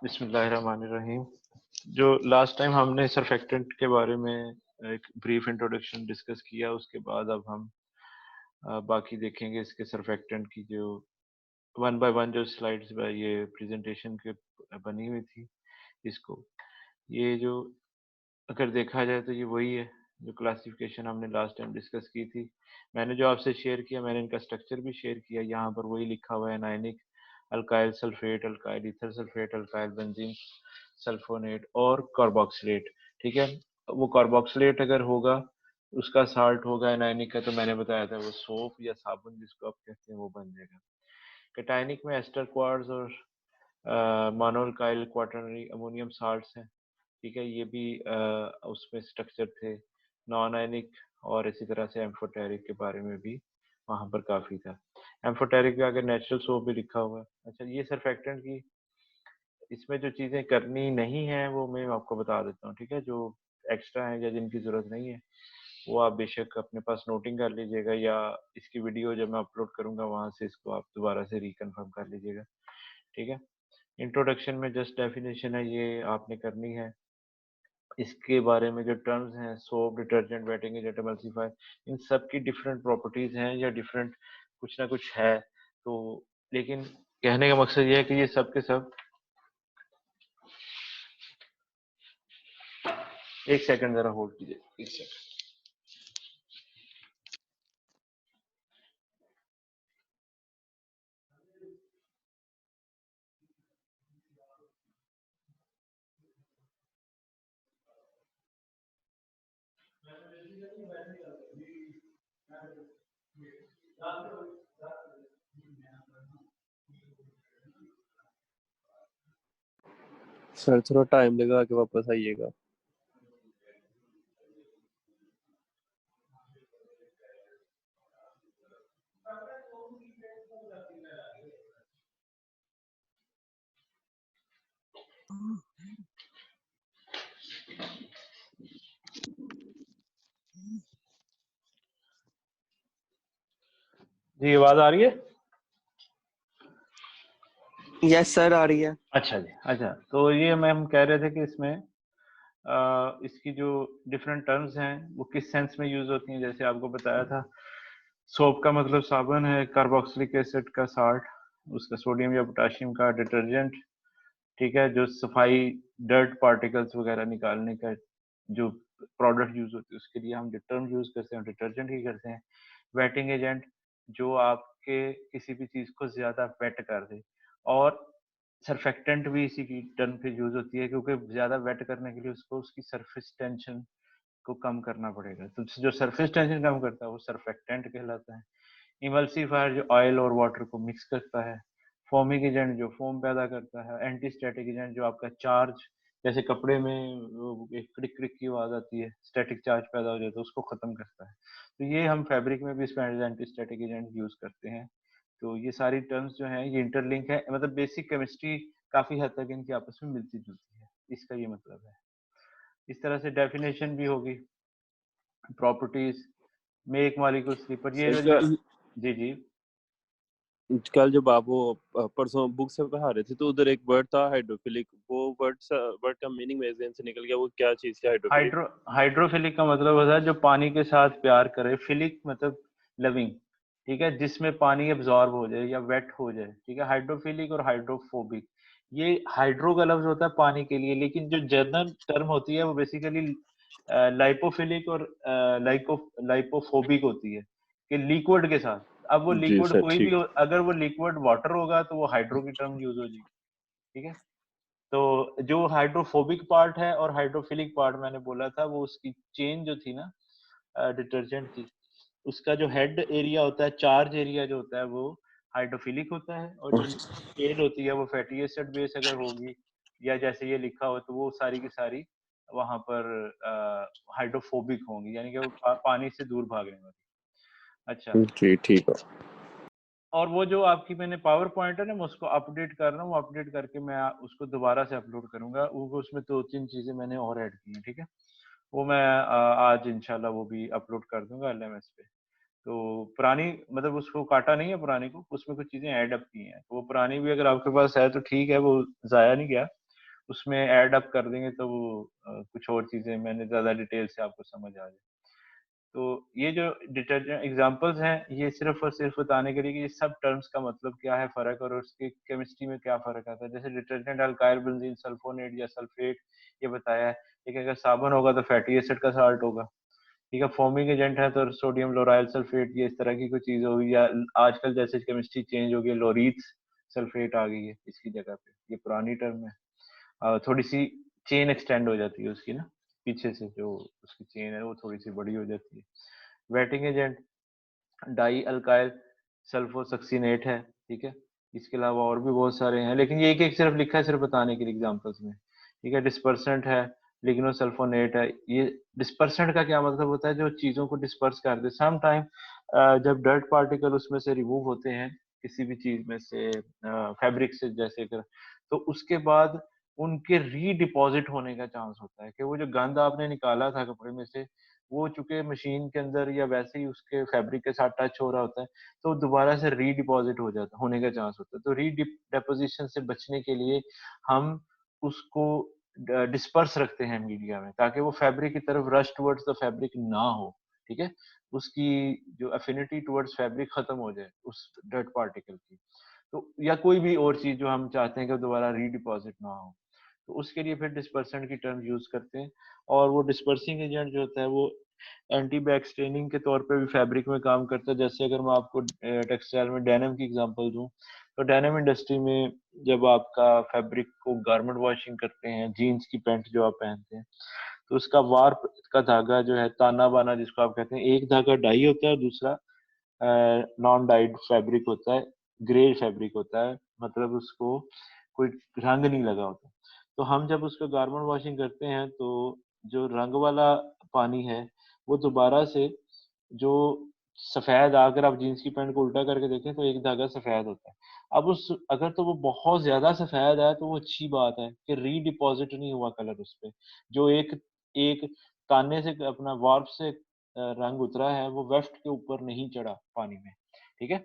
बिस्मिल्लाहिर्रहमानिर्रहीम। जो last time हमने सरफेक्टेंट के बारे में एक ब्रीफ इंट्रोडक्शन डिस्कस किया, उसके बाद अब हम बाकी देखेंगे इसके सरफेक्टेंट की जो वन बाय वन जो स्लाइड्स ये प्रेजेंटेशन के बनी हुई थी। इसको ये जो अगर देखा जाए तो ये वही है जो क्लासिफिकेशन हमने लास्ट टाइम डिस्कस की थी। मैंने जो आपसे शेयर किया, मैंने इनका स्ट्रक्चर भी शेयर किया। यहाँ पर वही लिखा हुआ है, anionic, alkyl sulphate, alkyl ether sulphate, alkyl benzene sulphonate और कार्बोक्सिलेट। ठीक है, वो कार्बोक्सिलेट अगर होगा उसका साल्ट होगा एनायनिक का, तो मैंने बताया था वो सोप या साबुन जिसको आप कहते हैं वो बन जाएगा। कैटायनिक में एस्टर क्वार्ट्ज और मोनोअल्काइल क्वाटरनरी अमोनियम साल्ट्स हैं। ठीक है, ये भी उसमें स्ट्रक्चर थे। नॉन आयनिक और इसी तरह से एम्फोटेरिक के बारे में भी वहाँ पर काफ़ी था। एम्फोटेरिक का अगर नेचुरल सोप भी लिखा हुआ है। अच्छा, ये सरफेक्टेंट की इसमें जो चीज़ें करनी नहीं है वो मैं आपको बता देता हूँ। ठीक है, जो एक्स्ट्रा है या जिनकी ज़रूरत नहीं है वो आप बेशक अपने पास नोटिंग कर लीजिएगा, या इसकी वीडियो जब मैं अपलोड करूँगा वहाँ से इसको आप दोबारा से रिकन्फर्म कर लीजिएगा। ठीक है, इंट्रोडक्शन में जस्ट डेफिनेशन है, ये आपने करनी है। इसके बारे में जो टर्म्स हैं, सोप, डिटर्जेंट, वेटिंग एजेंट, एमल्सिफायर, इन सब की डिफरेंट प्रॉपर्टीज हैं या डिफरेंट कुछ ना कुछ है। तो लेकिन कहने का मकसद ये है कि ये सब के सब, एक सेकंड जरा होल्ड कीजिए, एक सेकंड। सर थोड़ा टाइम लगा के वापस आइएगा। जी, आवाज आ रही है? यस सर, आ रही है। अच्छा जी, अच्छा। तो ये हम कह रहे थे कि इसमें इसकी जो डिफरेंट टर्म्स हैं वो किस सेंस में यूज होती हैं। जैसे आपको बताया था, सोप का मतलब साबुन है, कार्बोक्सिलिक एसिड का साल्ट, उसका सोडियम या पोटाशियम का डिटर्जेंट। ठीक है, जो सफाई डर्ट पार्टिकल्स वगैरह निकालने का जो प्रोडक्ट यूज होती है उसके लिए हम टर्म यूज करते हैं, डिटर्जेंट ही करते हैं। वेटिंग एजेंट, जो आपके किसी भी चीज को ज्यादा वेट कर दे। और सरफेक्टेंट भी इसी की टर्म पे यूज होती है, क्योंकि ज्यादा वेट करने के लिए उसको उसकी सरफेस टेंशन को कम करना पड़ेगा। तो जो सरफेस टेंशन कम करता है वो सरफेक्टेंट कहलाता है। इमल्सिफायर जो ऑयल और वाटर को मिक्स करता है। फोमिक एजेंट जो फोम पैदा करता है। एंटी स्टैटिक एजेंट जो आपका चार्ज, जैसे कपड़े में वो एक क्रिक क्रिक की आवाज आती है, स्टैटिक चार्ज पैदा हो जाता है, उसको खत्म करता है। तो ये हम फैब्रिक में भी इसमें एंटी स्टैटिक एजेंट यूज करते हैं। तो ये सारी टर्म्स जो हैं ये इंटरलिंक है, मतलब बेसिक केमिस्ट्री काफी हद तक इनकी आपस में मिलती जुलती है, इसका ये मतलब है। इस तरह से डेफिनेशन भी होगी। प्रॉपर्टीज में एक मॉलिक्यूल स्लीपर, ये जो जी जी कल जब आप वो परसों बुक से पढ़ा रहे थे तो उधर एक वर्ड था हाइड्रोफिलिक, वो वर्ड का मीनिंग मेरे ज़हन से निकल गया। वो क्या चीज है हाइड्रोफिलिक? हाइड्रोफिलिक का मतलब होता है जो पानी के साथ प्यार करे। फिलिक मतलब लविंग। ठीक है, जिसमें पानी एब्जॉर्ब हो जाए या वेट हो जाए। ठीक है, हाइड्रोफिलिक और हाइड्रोफोबिक, ये हाइड्रो का लफ्ज होता है पानी के लिए, लेकिन जो जनरल टर्म होती है वो बेसिकली लाइपोफिलिक और लाइपोफोबिक होती है, कि लिक्विड के साथ। अब वो जी लिक्विड सर, कोई भी ठीक। अगर वो लिक्विड वाटर होगा तो वो हाइड्रो की टर्म यूज हो जाएगी। ठीक है, तो जो हाइड्रोफोबिक पार्ट है और हाइड्रोफिलिक पार्ट मैंने बोला था, वो उसकी चेन जो थी ना डिटर्जेंट की, उसका जो हेड एरिया होता है, चार्ज एरिया जो होता है वो हाइड्रोफिलिक होता है, और जो चेन होती है वो फैटी एसिड बेस अगर होगी या जैसे ये लिखा हो तो वो सारी की सारी वहां पर हाइड्रोफोबिक होंगी, यानी कि वो पानी से दूर भागने वाली। अच्छा, जी ठीक है। और वो जो आपकी मैंने पावर पॉइंट है ना, मैं उसको अपडेट कर रहा हूँ। अपडेट करके मैं उसको दोबारा से अपलोड करूंगा। वो उसमें 2-3 चीजें मैंने और ऐड की हैं। ठीक है, वो मैं आज इंशाल्लाह वो भी अपलोड कर दूंगा LMS पे। तो पुरानी मतलब उसको काटा नहीं है पुरानी को, उसमें कुछ चीजें ऐड अप की हैं, तो वो पुरानी भी अगर आपके पास है तो ठीक है, वो जाया नहीं गया, उसमें ऐड अप कर देंगे तो वो कुछ और चीजें मैंने ज्यादा डिटेल से आपको समझ आ जाए। तो ये जो डिटर्जेंट एग्जांपल्स हैं ये सिर्फ और सिर्फ बताने के लिए कि ये सब टर्म्स का मतलब क्या है, फर्क और उसकी केमिस्ट्री में क्या फर्क आता है। जैसे डिटर्जेंट अल्काइल बेंजीन सल्फोनेट या सल्फेट ये बताया है, लेकिन अगर साबुन होगा तो फैटी एसिड का साल्ट होगा, ठीक है। फॉर्मिंग एजेंट है तो सोडियम लोराइल सल्फेट, ये इस तरह की कोई चीज होगी, या आजकल जैसे केमिस्ट्री चेंज हो गई, लोरीथ सल्फेट आ गई है इसकी जगह पे, ये पुरानी टर्म है। थोड़ी सी चेन एक्सटेंड हो जाती है उसकी ना, पीछे से जो उसकी चेन है वो थोड़ी सी बड़ी हो जाती है। वेटिंग एजेंट डाई अल्काइल सल्फोसक्सीनेट है, ठीक है। इसके अलावा और भी बहुत सारे हैं, लेकिन ये एक एक सिर्फ लिखा है सिर्फ बताने के लिए एग्जांपल्स में, ठीक है। डिस्पर्सेंट है, लिग्नोसल्फोनेट है। ये डिस्पर्सेंट का क्या मतलब होता है, जो चीजों को डिस्पर्स कर दे। सम टाइम जब डर्ट पार्टिकल उसमें से रिमूव होते हैं किसी भी चीज में से, फैब्रिक से जैसे कर, तो उसके बाद उनके रीडिपॉजिट होने का चांस होता है कि वो जो गंद आपने निकाला था कपड़े में से, वो चूंकि मशीन के अंदर या वैसे ही उसके फैब्रिक के साथ टच हो रहा होता है, तो दोबारा से रीडिपॉजिट हो जाता होने का चांस होता है। तो रीडिपोजिशन से बचने के लिए हम उसको डिस्पर्स रखते हैं मीडिया में, ताकि वो फैब्रिक की तरफ रश टुवर्ड्स द फैब्रिक ना हो, ठीक है। उसकी जो अफिनिटी टुवर्ड्स फैब्रिक खत्म हो जाए उस डर्ट पार्टिकल की, तो या कोई भी और चीज जो हम चाहते हैं कि दोबारा रीडिपॉजिट ना हो, तो उसके लिए फिर डिस्पर्सेंट की टर्म यूज करते हैं। और वो डिस्पर्सिंग एजेंट जो होता है वो एंटी बैक स्टेनिंग के तौर पे भी फैब्रिक में काम करता है। जैसे अगर मैं आपको टेक्सटाइल में डेनिम की एग्जांपल दूं, तो डेनिम इंडस्ट्री में जब आपका फैब्रिक को गारमेंट वॉशिंग करते हैं, जीन्स की पैंट जो आप पहनते हैं, तो उसका वार्प का धागा जो है, ताना बाना जिसको आप कहते हैं, एक धागा डाई होता है, दूसरा नॉन डाइड फैब्रिक होता है, ग्रे फैब्रिक होता है, मतलब उसको कोई रंग नहीं लगा होता। तो हम जब उसको गारमेंट वॉशिंग करते हैं तो जो रंग वाला पानी है वो दोबारा से जो सफेद, अगर आप जीन्स की पैंट को उल्टा करके देखें तो एक धागा सफेद होता है। अब उस अगर तो वो बहुत ज्यादा सफेद है तो वो अच्छी बात है कि रीडिपॉजिट नहीं हुआ कलर उस पे, जो एक एक ताने से अपना वार्प से रंग उतरा है वो वेफ्ट के ऊपर नहीं चढ़ा पानी में, ठीक है।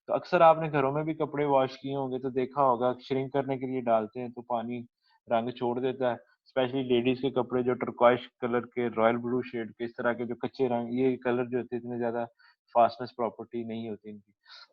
तो अक्सर आपने घरों में भी कपड़े वॉश किए होंगे तो देखा होगा, श्रिंक करने के लिए डालते हैं तो पानी रंग छोड़ देता है। स्पेशली लेडीज के कपड़े जो टर्कॉइश कलर के, रॉयल ब्लू शेड के, इस तरह के जो कच्चे रंग, ये कलर जो होते हैं इतने ज्यादा फास्टनेस प्रॉपर्टी नहीं होती इनकी,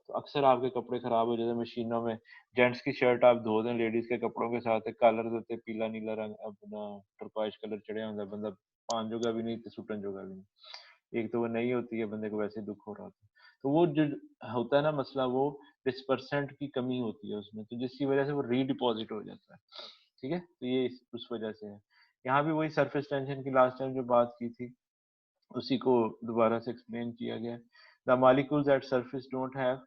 तो अक्सर आपके कपड़े खराब हो जाते हैं मशीनों में। जेंट्स की शर्ट आप धो दें लेडीज के कपड़ों के साथ, कलर देते पीला नीला रंग अपना टर्कॉइश कलर चढ़िया होता है, बंदा पान जोगा भी नहीं तो सुटन जोगा भी नहीं। एक तो वो नहीं होती है, बंदे को वैसे दुख हो रहा होता है। तो वो जो होता है ना मसला, वो डिस्पर्सेंट की कमी होती है उसमें, तो जिसकी वजह से वो रीडिपॉजिट हो जाता है, ठीक है। तो ये उस वजह से है। यहाँ भी वही सरफेस टेंशन की लास्ट टाइम जो बात की थी उसी को दोबारा से एक्सप्लेन किया गया। The molecules at surface don't have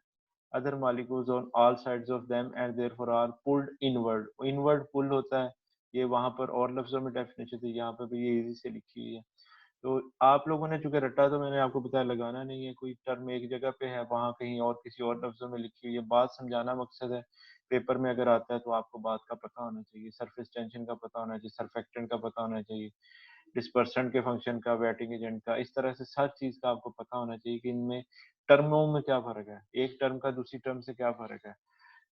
other molecules on all sides of them and therefore are pulled inward। inward pull होता है, ये वहां पर और लफ्जों में डेफिनेशन थी, यहाँ पर भी ये इजी से लिखी हुई है। तो आप लोगों ने चूंकि रटा, तो मैंने आपको बताया लगाना नहीं है, कोई टर्म एक जगह पे है वहां कहीं और किसी और लफ्जों में लिखी हुई है, बात समझाना मकसद है। पेपर में अगर आता है तो आपको बात का पता होना चाहिए, सरफेस टेंशन का पता होना चाहिए, सरफेक्टेंट का पता होना चाहिए, डिस्पर्सेंट के फंक्शन का, वेटिंग एजेंट का, इस तरह से हर चीज का आपको पता होना चाहिए कि इनमें टर्मों में क्या फर्क है, एक टर्म का दूसरी टर्म से क्या फर्क है,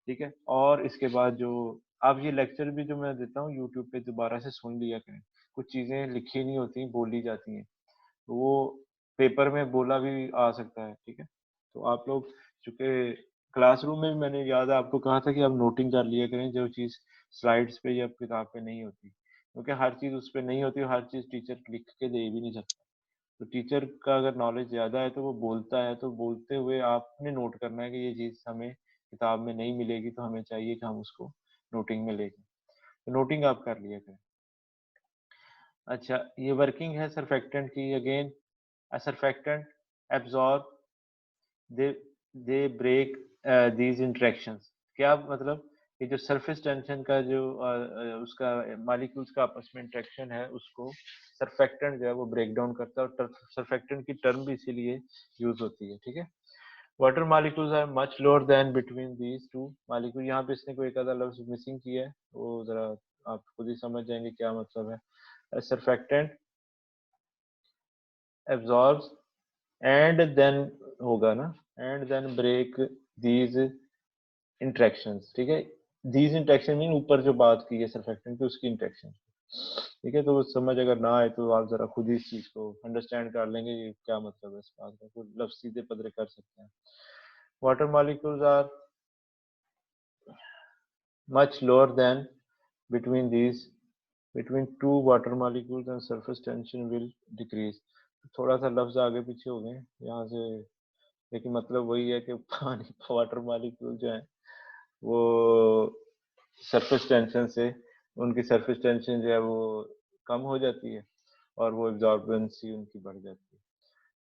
ठीक है। और इसके बाद जो आप ये लेक्चर भी जो मैं देता हूँ यूट्यूब पे दोबारा से सुन लिया करें, कुछ चीजें लिखी नहीं होती, बोली जाती हैं, तो वो पेपर में बोला भी आ सकता है, ठीक है। तो आप लोग चूंकि क्लासरूम में भी मैंने याद है आपको कहा था कि आप नोटिंग कर लिया करें जो चीज स्लाइड्स पे या किताब पे नहीं होती, क्योंकि हर चीज उस पे नहीं होती, हर चीज टीचर लिख के दे भी नहीं सकता। तो टीचर का अगर नॉलेज ज्यादा है तो वो बोलता है, तो बोलते हुए आपने नोट करना है कि ये चीज हमें किताब में नहीं मिलेगी, तो हमें चाहिए कि हम उसको नोटिंग में लेंगे, तो नोटिंग आप कर लिया करें। अच्छा, ये वर्किंग है सरफेक्टेंट की। Again a surfactant absorb, they they break these interactions। क्या मतलब, ये जो सरफेस टेंशन का जो उसका मॉलिक्यूल्स का आपस में इंटरेक्शन है उसको सरफेक्टेंट जो है वो ब्रेक डाउन करता है, और सरफेक्टेंट की टर्म भी इसीलिए यूज होती है, ठीक है। Water molecules are much lower than between these two molecule. यहाँ पे इसने कोई एक आधा लफ्ज मिसिंग किया है, वो जरा आप खुद ही समझ जाएंगे क्या मतलब है। सरफेक्टेंट absorbs and then होगा ना, and then break these interactions, ठीक है। दीज इंटरेक्शन मीन ऊपर जो बात की है सरफेक्टेंट की उसकी इंटरेक्शन, ठीक है। तो वो समझ अगर ना आए तो आप जरा खुद ही इस चीज को अंडरस्टैंड कर लेंगे ये क्या मतलब है इस बात का, तो लफ्ज सीधे पदरे कर सकते हैं। Water molecules are much lower than between these between two water molecules and surface tension will decrease। थोड़ा सा लफ्ज आगे पीछे हो गए यहाँ से, लेकिन मतलब वही है कि पानी वाटर मॉलिक्यूल जो है वो सरफेस टेंशन से, उनकी सरफेस टेंशन जो है वो कम हो जाती है और वो एब्जॉर्बेंसी उनकी बढ़ जाती है।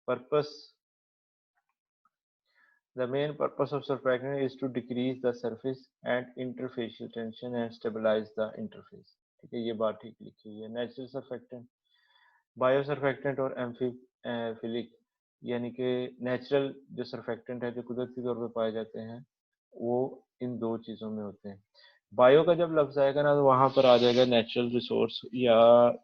Purpose, the main purpose of surfactant is to decrease the surface and interfacial tension and stabilize the interface, ठीक है। ये बात ठीक लिखी हुई है। नेचुरल सर्फेक्टेंट, बायो सर्फेक्टेंट और एम्फिलिक, यानी कि नेचुरल जो सर्फेक्टेंट है जो कुदरती तौर पे पाए जाते हैं वो इन दो चीज़ों में होते हैं। बायो का जब लफ्ज आएगा ना तो वहाँ पर आ जाएगा नेचुरल रिसोर्स या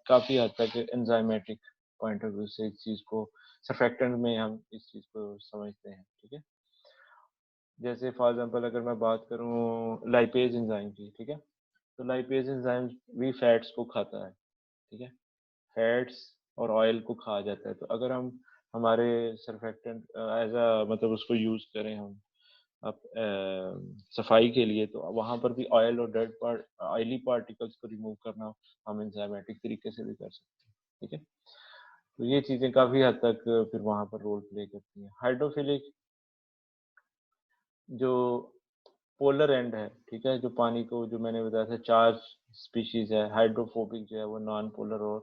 काफ़ी हद तक एंजाइमेटिक पॉइंट ऑफ व्यू से इस चीज़ को सर्फेक्टेंट में हम इस चीज़ को समझते हैं, ठीक है। जैसे फॉर एग्जांपल अगर मैं बात करूँ लाइपेज एंजाइम की, ठीक है, तो लाइपेज एंजाइम भी फैट्स को खाता है, ठीक है। फैट्स और ऑयल को खा जाता है। तो अगर हम हमारे सरफेक्टेंट एज अ मतलब उसको यूज करें हम अब सफाई के लिए, तो वहां पर भी ऑयल और डेड पार्ट ऑयली पार्टिकल्स को रिमूव करना हम एंजाइमेटिक तरीके से भी कर सकते हैं, ठीक है। तो ये चीजें काफी हद तक फिर वहां पर रोल प्ले करती हैं। हाइड्रोफिलिक जो पोलर एंड है, ठीक है, जो पानी को जो मैंने बताया था चार स्पीशीज है। हाइड्रोफोबिक जो है वो नॉन पोलर और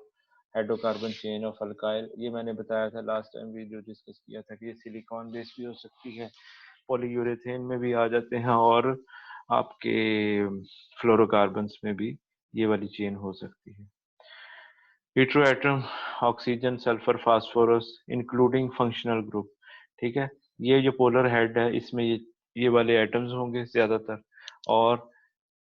हाइड्रोकार्बन चेन ऑफ अल्काइल, ये मैंने बताया था लास्ट टाइम भी जो डिस्कस किया था कि ये सिलिकॉन बेस भी हो सकती है, पॉलीयूरेथेन में भी आ जाते हैं और आपके फ्लोरोकार्बन्स में भी ये वाली चेन हो सकती है। Heteroatom oxygen sulphur phosphorus including functional group, ठीक है। ये जो पोलर हेड है इसमें ये वाले एटम्स होंगे ज्यादातर और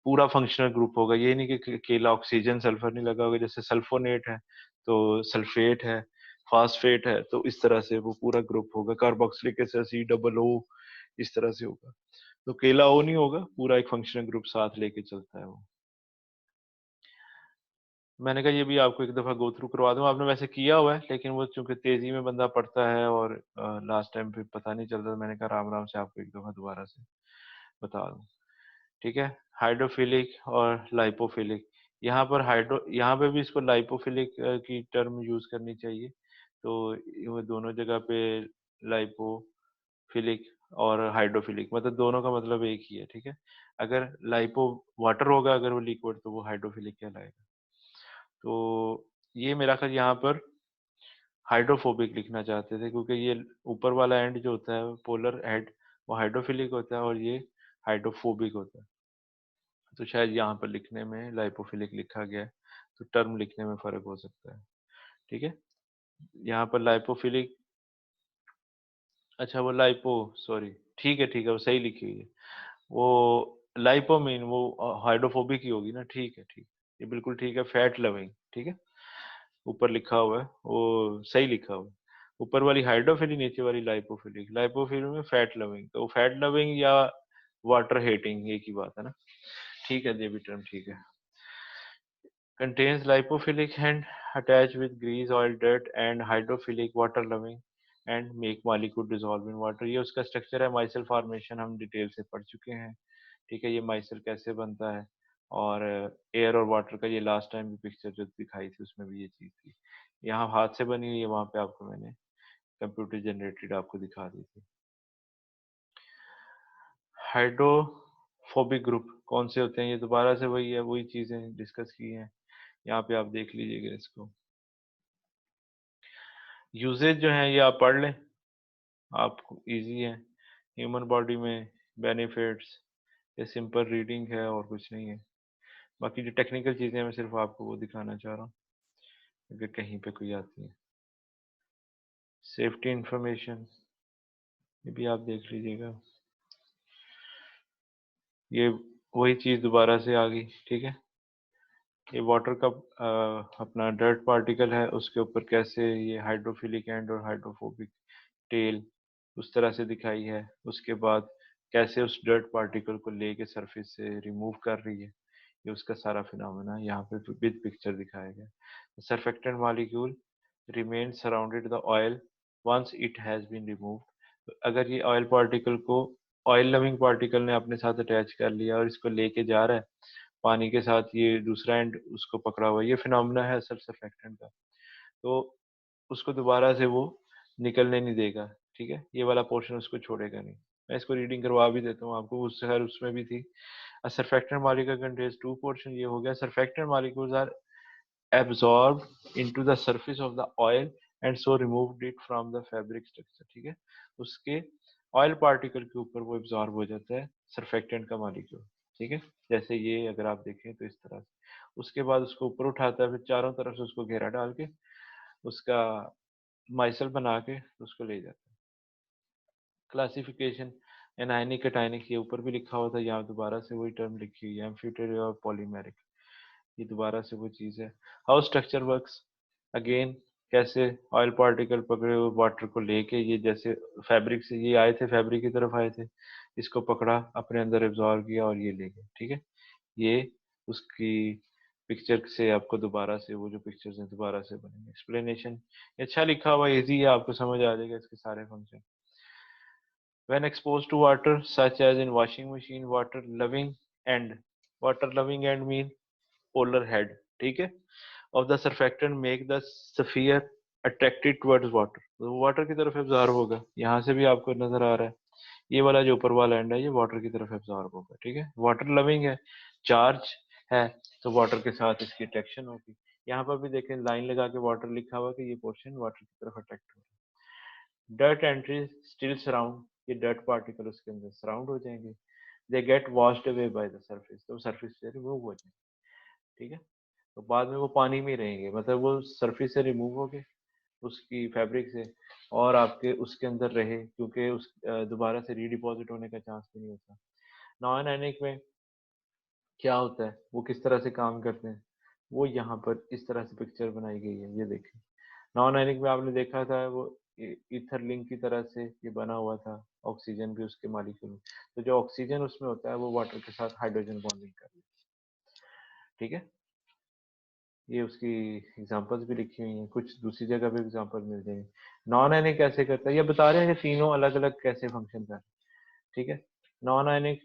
पूरा फंक्शनल ग्रुप होगा। ये नहीं कि केवल ऑक्सीजन सल्फर नहीं लगा होगा, जैसे सल्फोनेट है तो सल्फेट है, फास्फेट है, तो इस तरह से वो पूरा ग्रुप होगा। कार्बोक्सिलिक एसिड C+O इस तरह से होगा। तो केला ओ नहीं होगा, पूरा एक फंक्शनल ग्रुप साथ लेके चलता है वो। मैंने कहा ये भी आपको एक दफा गो थ्रू करवा दूं, आपने वैसे किया हुआ है लेकिन वो चूंकि तेजी में बंदा पढ़ता है और लास्ट टाइम पे पता नहीं चलता, तो मैंने कहा राम राम से आपको एक दफा दोबारा से बता दूं, ठीक है। हाइड्रोफिलिक और लाइपोफिलिक, यहाँ पर यहाँ पे भी इसको लाइपोफिलिक की टर्म यूज करनी चाहिए। तो वो दोनों जगह पे लाइपोफिलिक और हाइड्रोफिलिक मतलब दोनों का मतलब एक ही है, ठीक है। अगर लाइपो वाटर होगा अगर वो लिक्विड तो वो हाइड्रोफिलिक कहलाएगा। तो ये मेरा ख्याल यहाँ पर हाइड्रोफोबिक लिखना चाहते थे क्योंकि ये ऊपर वाला एंड जो होता है पोलर हेड वो हाइड्रोफिलिक होता है और ये हाइड्रोफोबिक होता है। तो शायद यहाँ पर लिखने में लाइपोफिलिक लिखा गया है, तो टर्म लिखने में फर्क हो सकता है, ठीक है। यहाँ पर लाइपोफिलिक, अच्छा वो लाइपो, सॉरी, ठीक है वो सही लिखी हुई है। वो लाइपोमीन वो हाइड्रोफोबिक ही होगी ना, ठीक है ठीक, ये बिल्कुल ठीक है, फैट लविंग, ठीक है। ऊपर लिखा हुआ है वो सही लिखा हुआ है, ऊपर वाली हाइड्रोफिलिक नीचे वाली लाइपोफिलिक। लाइपोफिलिक में फैट लविंग, तो फैट लविंग या वाटर हेटिंग एक ही बात है ना, ठीक है, ये भी टर्म ठीक है। Contains lipophilic and attached with grease, oil, dirt and hydrophilic, water loving and make molecule dissolve in water। ये उसका स्ट्रक्चर है। माइसल फॉर्मेशन हम डिटेल से पढ़ चुके हैं, ठीक है। ये माइसल कैसे बनता है और एयर और वाटर का ये लास्ट टाइम भी पिक्चर जो दिखाई थी उसमें भी ये चीज थी। यहाँ हाथ से बनी हुई है, वहां पे आपको मैंने कंप्यूटर जनरेटेड आपको दिखा दी थी। हाइड्रोफोबिक ग्रुप कौन से होते हैं, ये दोबारा से वही है, वही चीजें डिस्कस की हैं। यहाँ पे आप देख लीजिएगा इसको। यूजेज जो है ये आप पढ़ लें, आपको इजी है। ह्यूमन बॉडी में बेनिफिट्स, ये सिंपल रीडिंग है और कुछ नहीं है। बाकी जो टेक्निकल चीज़ें मैं सिर्फ आपको वो दिखाना चाह रहा हूँ अगर कहीं पे कोई आती है। सेफ्टी इंफॉर्मेशन ये भी आप देख लीजिएगा। ये वही चीज़ दोबारा से आ गई, ठीक है। ये वाटर का अपना डर्ट पार्टिकल है, उसके ऊपर कैसे ये हाइड्रोफिलिक एंड और हाइड्रोफोबिक टेल उस तरह से दिखाई है। उसके बाद कैसे उस डर्ट पार्टिकल को लेके सरफेस से रिमूव कर रही है, ये उसका सारा फिनोमेना यहाँ पे विद पिक्चर दिखाया गया। Surfactant molecule remain surrounded the oil once it has been removed. अगर ये ऑयल पार्टिकल को ऑयल लविंग पार्टिकल ने अपने साथ अटैच कर लिया और इसको लेके जा रहा है पानी के साथ, ये दूसरा एंड उसको पकड़ा हुआ, ये फिनोमेना है असल सरफेक्टेंट का। तो उसको दोबारा से वो निकलने नहीं देगा, ठीक है, ये वाला पोर्शन उसको छोड़ेगा नहीं। मैं इसको रीडिंग करवा भी देता हूँ आपको, उससे खैर उसमें भी थी। A surfactant molecule contains two portion, ये हो गया। Surfactant molecules are absorbed into the surface of the oil and so removed it from the fabric structure, ठीक है। उसके ऑयल पार्टिकल के ऊपर वो एब्जॉर्ब हो जाता है सरफेक्टेंट का मॉलिक्यूल, ठीक है। जैसे ये अगर आप देखें तो इस तरह से उसके बाद उसको ऊपर उठाता है, फिर चारों तरफ से उसको घेरा डाल के उसका माइसल बना के उसको ले जाता है। क्लासिफिकेशन एनायनिक कैटायनिक, ये ऊपर भी लिखा हुआ था, यहाँ दोबारा से वही टर्म लिखी हुई है, एम्फिटेरिक और पॉलीमेरिक, ये दोबारा से वो चीज़ है। हाउ स्ट्रक्चर वर्क्स, अगेन कैसे ऑयल पार्टिकल पकड़े हुए वाटर को लेके, ये जैसे फैब्रिक से ये आए थे, फैब्रिक की तरफ आए थे, इसको पकड़ा अपने अंदर एब्जॉर्ब किया और ये ले गए, ठीक है। ये उसकी पिक्चर से आपको दोबारा से वो जो पिक्चर्स हैं दोबारा से बनेंगे। एक्सप्लेनेशन अच्छा लिखा हुआ, इजी है, आपको समझ आ जाएगा इसके सारे function. When exposed to water, such as in washing machine, water loving end mean polar head, ठीक है, of the surfactant make the sphere attracted towards water, तो वाटर की तरफ एब्जॉर्ब होगा। यहाँ से भी आपको नजर आ रहा है, ये वाला जो ऊपर वाला एंड है ये वाटर की तरफ एब्जॉर्ब होगा, ठीक है। वाटर लविंग है, चार्ज है, तो वाटर के साथ इसकी अट्रैक्शन होगी। यहाँ पर भी देखें लाइन लगा के वाटर लिखा हुआ कि ये पोर्शन वाटर की तरफ अट्रैक्ट हो रहा है। डर्ट एंट्री स्टिल सराउंड, ये डर्ट पार्टिकल उसके अंदर सराउंड हो जाएंगे। They get washed away by the surface, तो सरफेस से रिमूव हो जाएंगे, ठीक है। तो बाद में वो पानी में रहेंगे, मतलब वो सरफेस से रिमूव हो गए उसकी फैब्रिक से और आपके उसके अंदर रहे, क्योंकि उस दोबारा से रीडिपॉजिट होने का चांस भी नहीं होता। नॉन आयनिक में क्या होता है, वो किस तरह से काम करते हैं, वो यहाँ पर इस तरह से पिक्चर बनाई गई है, ये देखें। नॉन आयनिक में आपने देखा था वो ईथर लिंक की तरह से ये बना हुआ था, ऑक्सीजन भी उसके मॉलिक्यूल में, तो जो ऑक्सीजन उसमें होता है वो वाटर के साथ हाइड्रोजन बॉन्डिंग कर लेता है, ठीक है। ये उसकी एग्जांपल्स भी लिखी हुई हैं, कुछ दूसरी जगह भी एग्जांपल मिल जाएंगे। नॉन आयनिक कैसे करता है, ये बता रहे हैं कि तीनों अलग अलग कैसे फंक्शन कर, ठीक है। नॉन आयनिक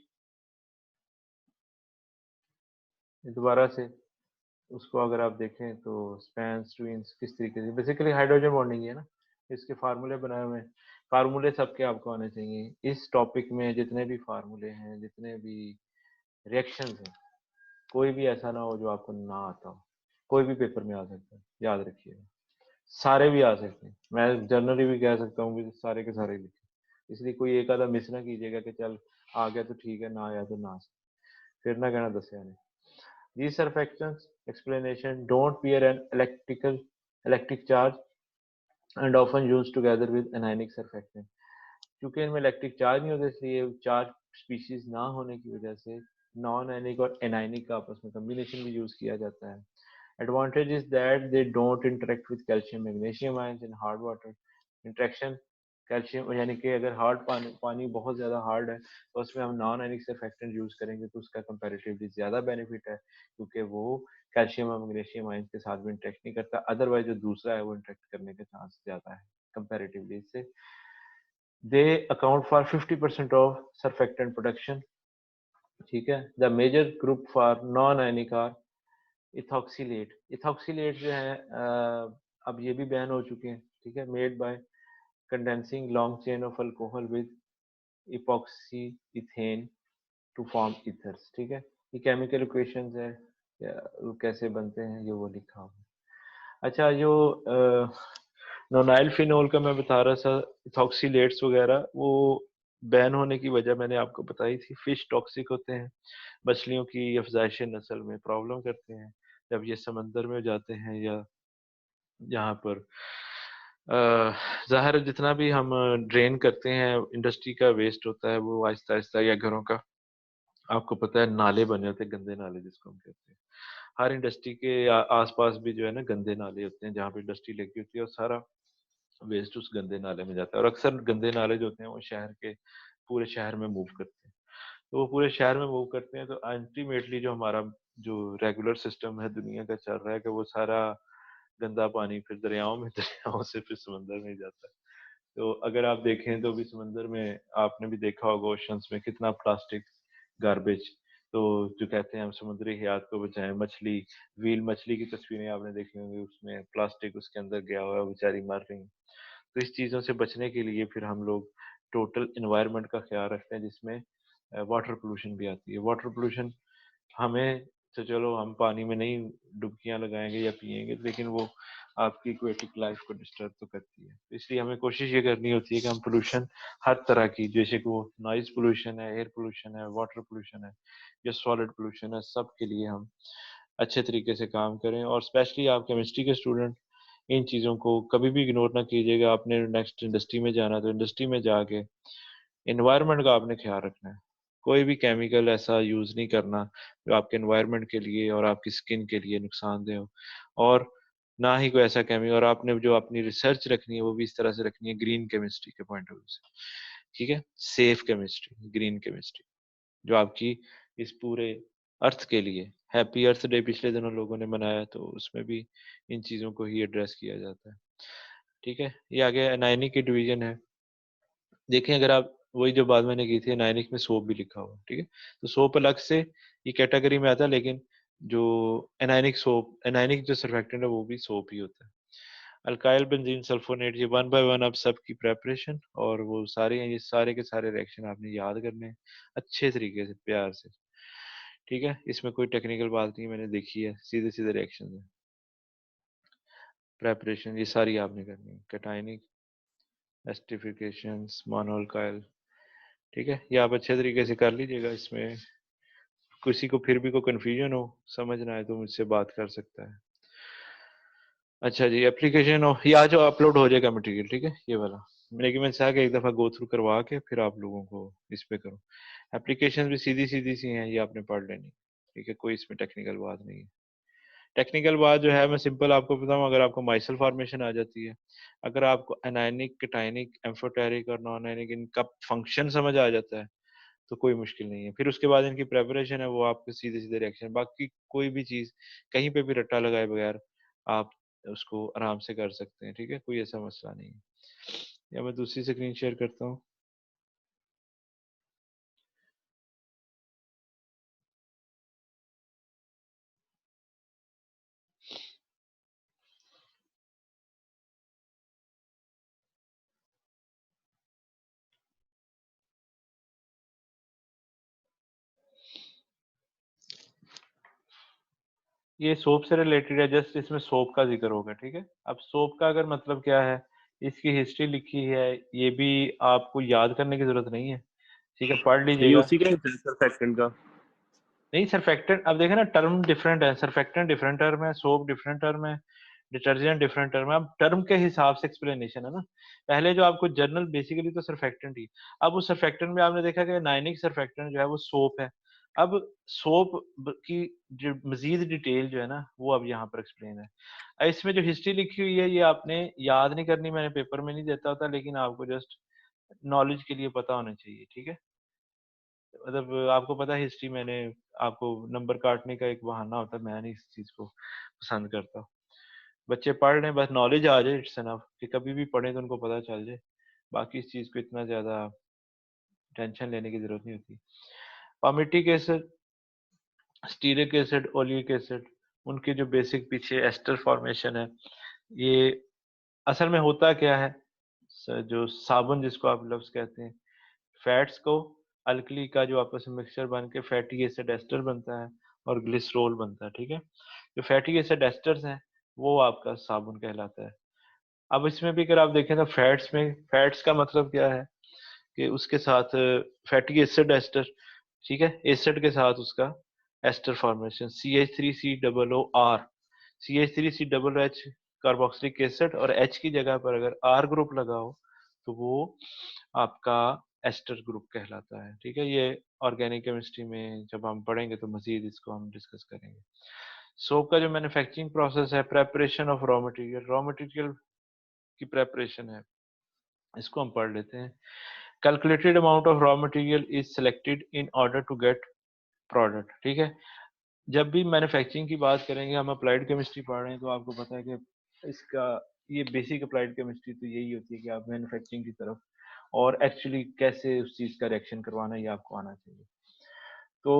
दोबारा से उसको अगर आप देखें तो स्पैन्स ट्विंस किस तरीके से, बेसिकली हाइड्रोजन बॉन्डिंग है ना, इसके फार्मूले बनाए हुए हैं। फार्मूले सबके आपको आने चाहिए इस टॉपिक में, जितने भी फार्मूले हैं, जितने भी रिएक्शंस हैं, कोई भी ऐसा ना हो जो आपको ना आता हो। कोई भी पेपर में आ सकता है, याद रखिएगा, सारे भी आ सकते हैं, मैं जनरली भी कह सकता हूँ कि सारे के सारे लिखे, इसलिए कोई एक आधा मिस ना कीजिएगा कि चल आ गया तो ठीक है, ना आया तो ना, फिर ना कहना दसिया नहीं। These surfactants explanation don't bear an electric charge and often used together with anionic surfactant। क्योंकि इनमें इलेक्ट्रिक चार्ज नहीं होता, इसलिए चार्ज स्पीशीज ना होने की वजह से नॉन एनिक और एनाइनिक का आपस में कम्बिनेशन भी यूज किया जाता है। Advantage is that they don't interact with calcium magnesium ions in hard water. Interaction calcium यानी कि अगर हार्ड पानी बहुत ज़्यादा हार्ड है तो उसमें हम नॉन एनिक सर्फेक्टेंट यूज़ करेंगे तो उसका कंपैरेटिवली ज़्यादा बेनिफिट है, क्योंकि वो कैल्शियम और मैग्नीशियम आयंस के साथ भी इंटरेक्ट नहीं करता। अदरवाइज जो दूसरा है वो इंटरेक्ट करने के चांस ज़्यादा है कंपैरेटिवली इससे। They account for 50% of surfactant production, ठीक है। The major group for non ionic are ethoxylate. Ethoxylate जो है अब ये भी बैन हो चुके हैं, ठीक है। Made by condensing long chain of alcohol with epoxy ethane to form ethers, ठीक है। ये केमिकल इक्वेशंस है, वो कैसे बनते हैं ये वो लिखा हुआ है। अच्छा, जो नोनाइल फिनोल का मैं बता रहा था, इथॉक्सीलेट्स वगैरह, वो बैन होने की वजह मैंने आपको बताई थी, फिश टॉक्सिक होते हैं, मछलियों की अफजाइश नस्ल में प्रॉब्लम करते हैं जब ये समंदर में जाते हैं, या यहाँ पर ज़ाहिर जितना भी हम ड्रेन करते हैं इंडस्ट्री का वेस्ट होता है वो आहिस्ता आहिस्ता, या घरों का, आपको पता है नाले बन जाते हैं, गंदे नाले जिसको हम कहते हैं। हर इंडस्ट्री के आसपास भी जो है ना गंदे नाले होते हैं जहाँ पे इंडस्ट्री लगी होती है, और सारा वेस्ट उस गंदे नाले में जाता है। और अक्सर गंदे नाले जो होते हैं वो शहर के पूरे शहर में मूव करते हैं। तो वो पूरे शहर में मूव करते हैं, तो अल्टीमेटली जो हमारा जो रेगुलर सिस्टम है दुनिया का चल रहा है कि वो सारा गंदा पानी फिर दरियाओं में दरियाओं से फिर समंदर में जाता है। तो अगर आप देखें तो भी समंदर में आपने भी देखा होगा ओशंस में कितना प्लास्टिक गार्बेज। तो जो कहते हैं हम समुद्री हयात को बचाएं, मछली व्हील मछली की तस्वीरें आपने देखी होंगी, उसमें प्लास्टिक उसके अंदर गया हुआ है, बेचारी मर रही है। तो इस चीज़ों से बचने के लिए फिर हम लोग टोटल इन्वायरमेंट का ख्याल रखते हैं, जिसमें वाटर पोल्यूशन भी आती है। वाटर पोल्यूशन हमें तो चलो हम पानी में नहीं डुबकियां लगाएंगे या पिएंगे, लेकिन वो आपकी एक्वेटिक लाइफ को डिस्टर्ब तो करती है। तो इसलिए हमें कोशिश ये करनी होती है कि हम पोल्यूशन हर तरह की, जैसे कि वो नॉइज पोल्यूशन है, एयर पोल्यूशन है, वाटर पोल्यूशन है या सॉलिड पोल्यूशन है, सब के लिए हम अच्छे तरीके से काम करें। और स्पेशली आप केमिस्ट्री के स्टूडेंट इन चीज़ों को कभी भी इग्नोर ना कीजिएगा। आपने नेक्स्ट इंडस्ट्री में जाना तो इंडस्ट्री में जाके एनवायरनमेंट का आपने ख्याल रखना है। कोई भी केमिकल ऐसा यूज़ नहीं करना जो आपके एनवायरनमेंट के लिए और आपकी स्किन के लिए नुकसानदेह हो। और ना ही कोई ऐसा केमिकल, और आपने जो अपनी रिसर्च रखनी है वो भी इस तरह से रखनी है ग्रीन केमिस्ट्री के पॉइंट ऑफ व्यू से, ठीक है? सेफ केमिस्ट्री, ग्रीन केमिस्ट्री, जो आपकी इस पूरे अर्थ के लिए। हैप्पी अर्थ डे पिछले दिनों लोगों ने मनाया, तो उसमें भी इन चीज़ों को ही एड्रेस किया जाता है, ठीक है? ये आगे एनायनिक की डिवीजन है। देखें अगर आप वही जो बात मैंने की थी, एनायनिक में सोप भी लिखा हुआ है, ठीक है? तो सोप अलग से ये कैटेगरी में आता है, लेकिन जो एनायनिक सोप, एनायनिक जो सर्फेक्टेंट है वो भी सोप ही होता है। अल्काइल बेंजीन सल्फोनेट, ये वन बाय वन आप सबकी प्रेपरेशन, और वो सारे हैं, ये सारे के सारे रिएक्शन आपने याद करने हैं अच्छे तरीके से, प्यार से, ठीक है? इसमें कोई टेक्निकल बात नहीं, मैंने देखी है, सीधे सीधे रिएक्शन है। प्रेपरेशन ये सारी आपने करनी है, कैटायनिक, एस्टिफिकेशन, मोनोअल्काइल, ठीक है? ये आप अच्छे तरीके से कर लीजिएगा। इसमें किसी को फिर भी कोई कंफ्यूजन हो, समझ ना आए, तो मुझसे बात कर सकता है। अच्छा जी, एप्लीकेशन हो, ये आज अपलोड हो जाएगा मटेरियल, ठीक है? ये वाला, लेकिन मैं चाह के एक दफ़ा गो थ्रू करवा के फिर आप लोगों को इस पे करूँ। एप्लीकेशन भी सीधी सीधी सी हैं, ये आपने पढ़ लेनी, ठीक है? कोई इसमें टेक्निकल बात नहीं है। टेक्निकल बात जो है मैं सिंपल आपको बताऊं, अगर आपको माइसल फॉर्मेशन आ जाती है, अगर आपको एनायनिक, कैटायनिक, एम्फोटेरिक और नॉन आयनिक इनका फंक्शन समझ आ जाता है, तो कोई मुश्किल नहीं है। फिर उसके बाद इनकी प्रेपरेशन है वो आपके सीधे सीधे रिएक्शन, बाकी कोई भी चीज़ कहीं पे भी रट्टा लगाए बगैर आप उसको आराम से कर सकते हैं, ठीक है? कोई ऐसा मसला नहीं है। या मैं दूसरी स्क्रीन शेयर करता हूँ। ये सोप से रिलेटेड है, जस्ट इसमें सोप का जिक्र होगा, ठीक है? अब सोप का अगर मतलब क्या है, इसकी हिस्ट्री लिखी है, ये भी आपको याद करने की जरूरत नहीं है, ठीक है? पढ़ ये लीजिएगा। उसी का सर्फेक्टेंट का। नहीं, सरफेक्टेंट अब देखें ना, टर्म डिफरेंट है, सरफेक्टेंट डिफरेंट टर्म है, सोप डिफरेंट टर्म है, डिटर्जेंट डिफरेंट टर्म है। अब टर्म के हिसाब से एक्सप्लेनेशन है ना। पहले जो आपको जर्नल बेसिकली तो सरफेक्टेंट ही, अब उस सरफेक्टेंट में आपने देखा कि नाइनिक सरफेक्टेंट जो है वो सोप है। अब सोप की जो मजीद डिटेल जो है ना, वो अब यहाँ पर एक्सप्लेन है। इसमें जो हिस्ट्री लिखी हुई है ये आपने याद नहीं करनी, मैंने पेपर में नहीं देता होता, लेकिन आपको जस्ट नॉलेज के लिए पता होना चाहिए, ठीक है? मतलब आपको पता है हिस्ट्री, मैंने आपको नंबर काटने का एक बहाना होता है, मैं नहीं इस चीज को पसंद करता। बच्चे पढ़ रहे हैं, बस नॉलेज आ जाए, इट्स एनफ, कि कभी भी पढ़े तो उनको पता चल जाए। बाकी इस चीज को इतना ज्यादा टेंशन लेने की जरूरत नहीं होती। Palmitic acid, stearic acid, oleic acid, उनके जो बेसिक पीछे एस्टर फॉर्मेशन है, ये असल में होता क्या है, जो साबुन जिसको आप लफ्ज कहते हैं, फैट्स को अल्कली का जो आपस में मिक्सचर बन के फैटी एसिड एस्टर बनता है और ग्लिसरॉल बनता है, ठीक है? जो फैटी एसिड एस्टर्स हैं वो आपका साबुन कहलाता है। अब इसमें भी अगर आप देखें तो फैट्स में, फैट्स का मतलब क्या है कि उसके साथ फैटी एसिड एस्टर, ठीक है? एसिड के साथ उसका ester formation, CH3COOR, CH3COOH carboxylic acid, और H की जगह पर अगर R ग्रुप लगा हो तो वो आपका एस्टर ग्रुप कहलाता है, ठीक है? ये ऑर्गेनिक केमिस्ट्री में जब हम पढ़ेंगे तो मजीद इसको हम डिस्कस करेंगे। सोप का जो मैन्युफैक्चरिंग प्रोसेस है, preparation of raw material, raw material की प्रेपरेशन है, इसको हम पढ़ लेते हैं। Calculated amount of raw material is selected in order to get product. ठीक है, जब भी मैन्युफैक्चरिंग की बात करेंगे, हम अप्लाइड केमिस्ट्री पढ़ रहे हैं तो आपको पता है कि इसका ये बेसिक अप्लाइड केमिस्ट्री तो यही होती है कि आप मैन्युफैक्चरिंग की तरफ और एक्चुअली कैसे उस चीज़ का रिएक्शन करवाना है ये आपको आना चाहिए। तो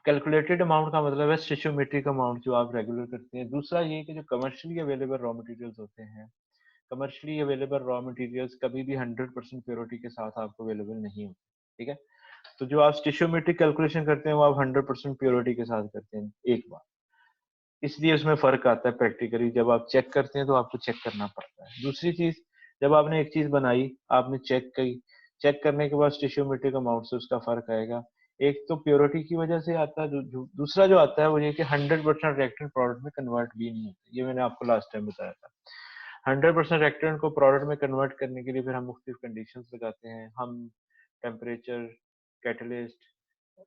कैलकुलेटेड अमाउंट का मतलब है स्टोइचियोमेट्रिक अमाउंट जो आप रेगुलर करते हैं। दूसरा ये कि जो कमर्शियली अवेलेबल रॉ मटेरियल्स होते हैं, कमर्शियली अवेलेबल रॉ मटेरियल्स कभी भी 100% प्योरिटी के साथ आपको अवेलेबल नहीं होते। ठीक है, तो जो आप स्टोइचियोमेट्रिक कैलकुलेशन करते हैं वो आप 100% प्योरिटी के साथ करते हैं एक बार, इसलिए उसमें फर्क आता है। प्रैक्टिकली जब आप चेक करते हैं तो आपको चेक करना पड़ता है। दूसरी चीज, जब आपने एक चीज बनाई, आपने चेक की, चेक करने के बाद स्टोइचियोमेट्रिक अमाउंट से उसका फर्क आएगा। एक तो प्योरिटी की वजह से आता है, दूसरा जो आता है वो ये कि 100% रिएक्टेंट प्रोडक्ट में कन्वर्ट भी नहीं होता। ये मैंने आपको लास्ट टाइम बताया था। 100% रिएक्टेंट को प्रोडक्ट में कन्वर्ट करने के लिए फिर हम मुख्तलिफ कंडीशंस लगाते हैं। हम टेम्परेचर, कैटलिस्ट,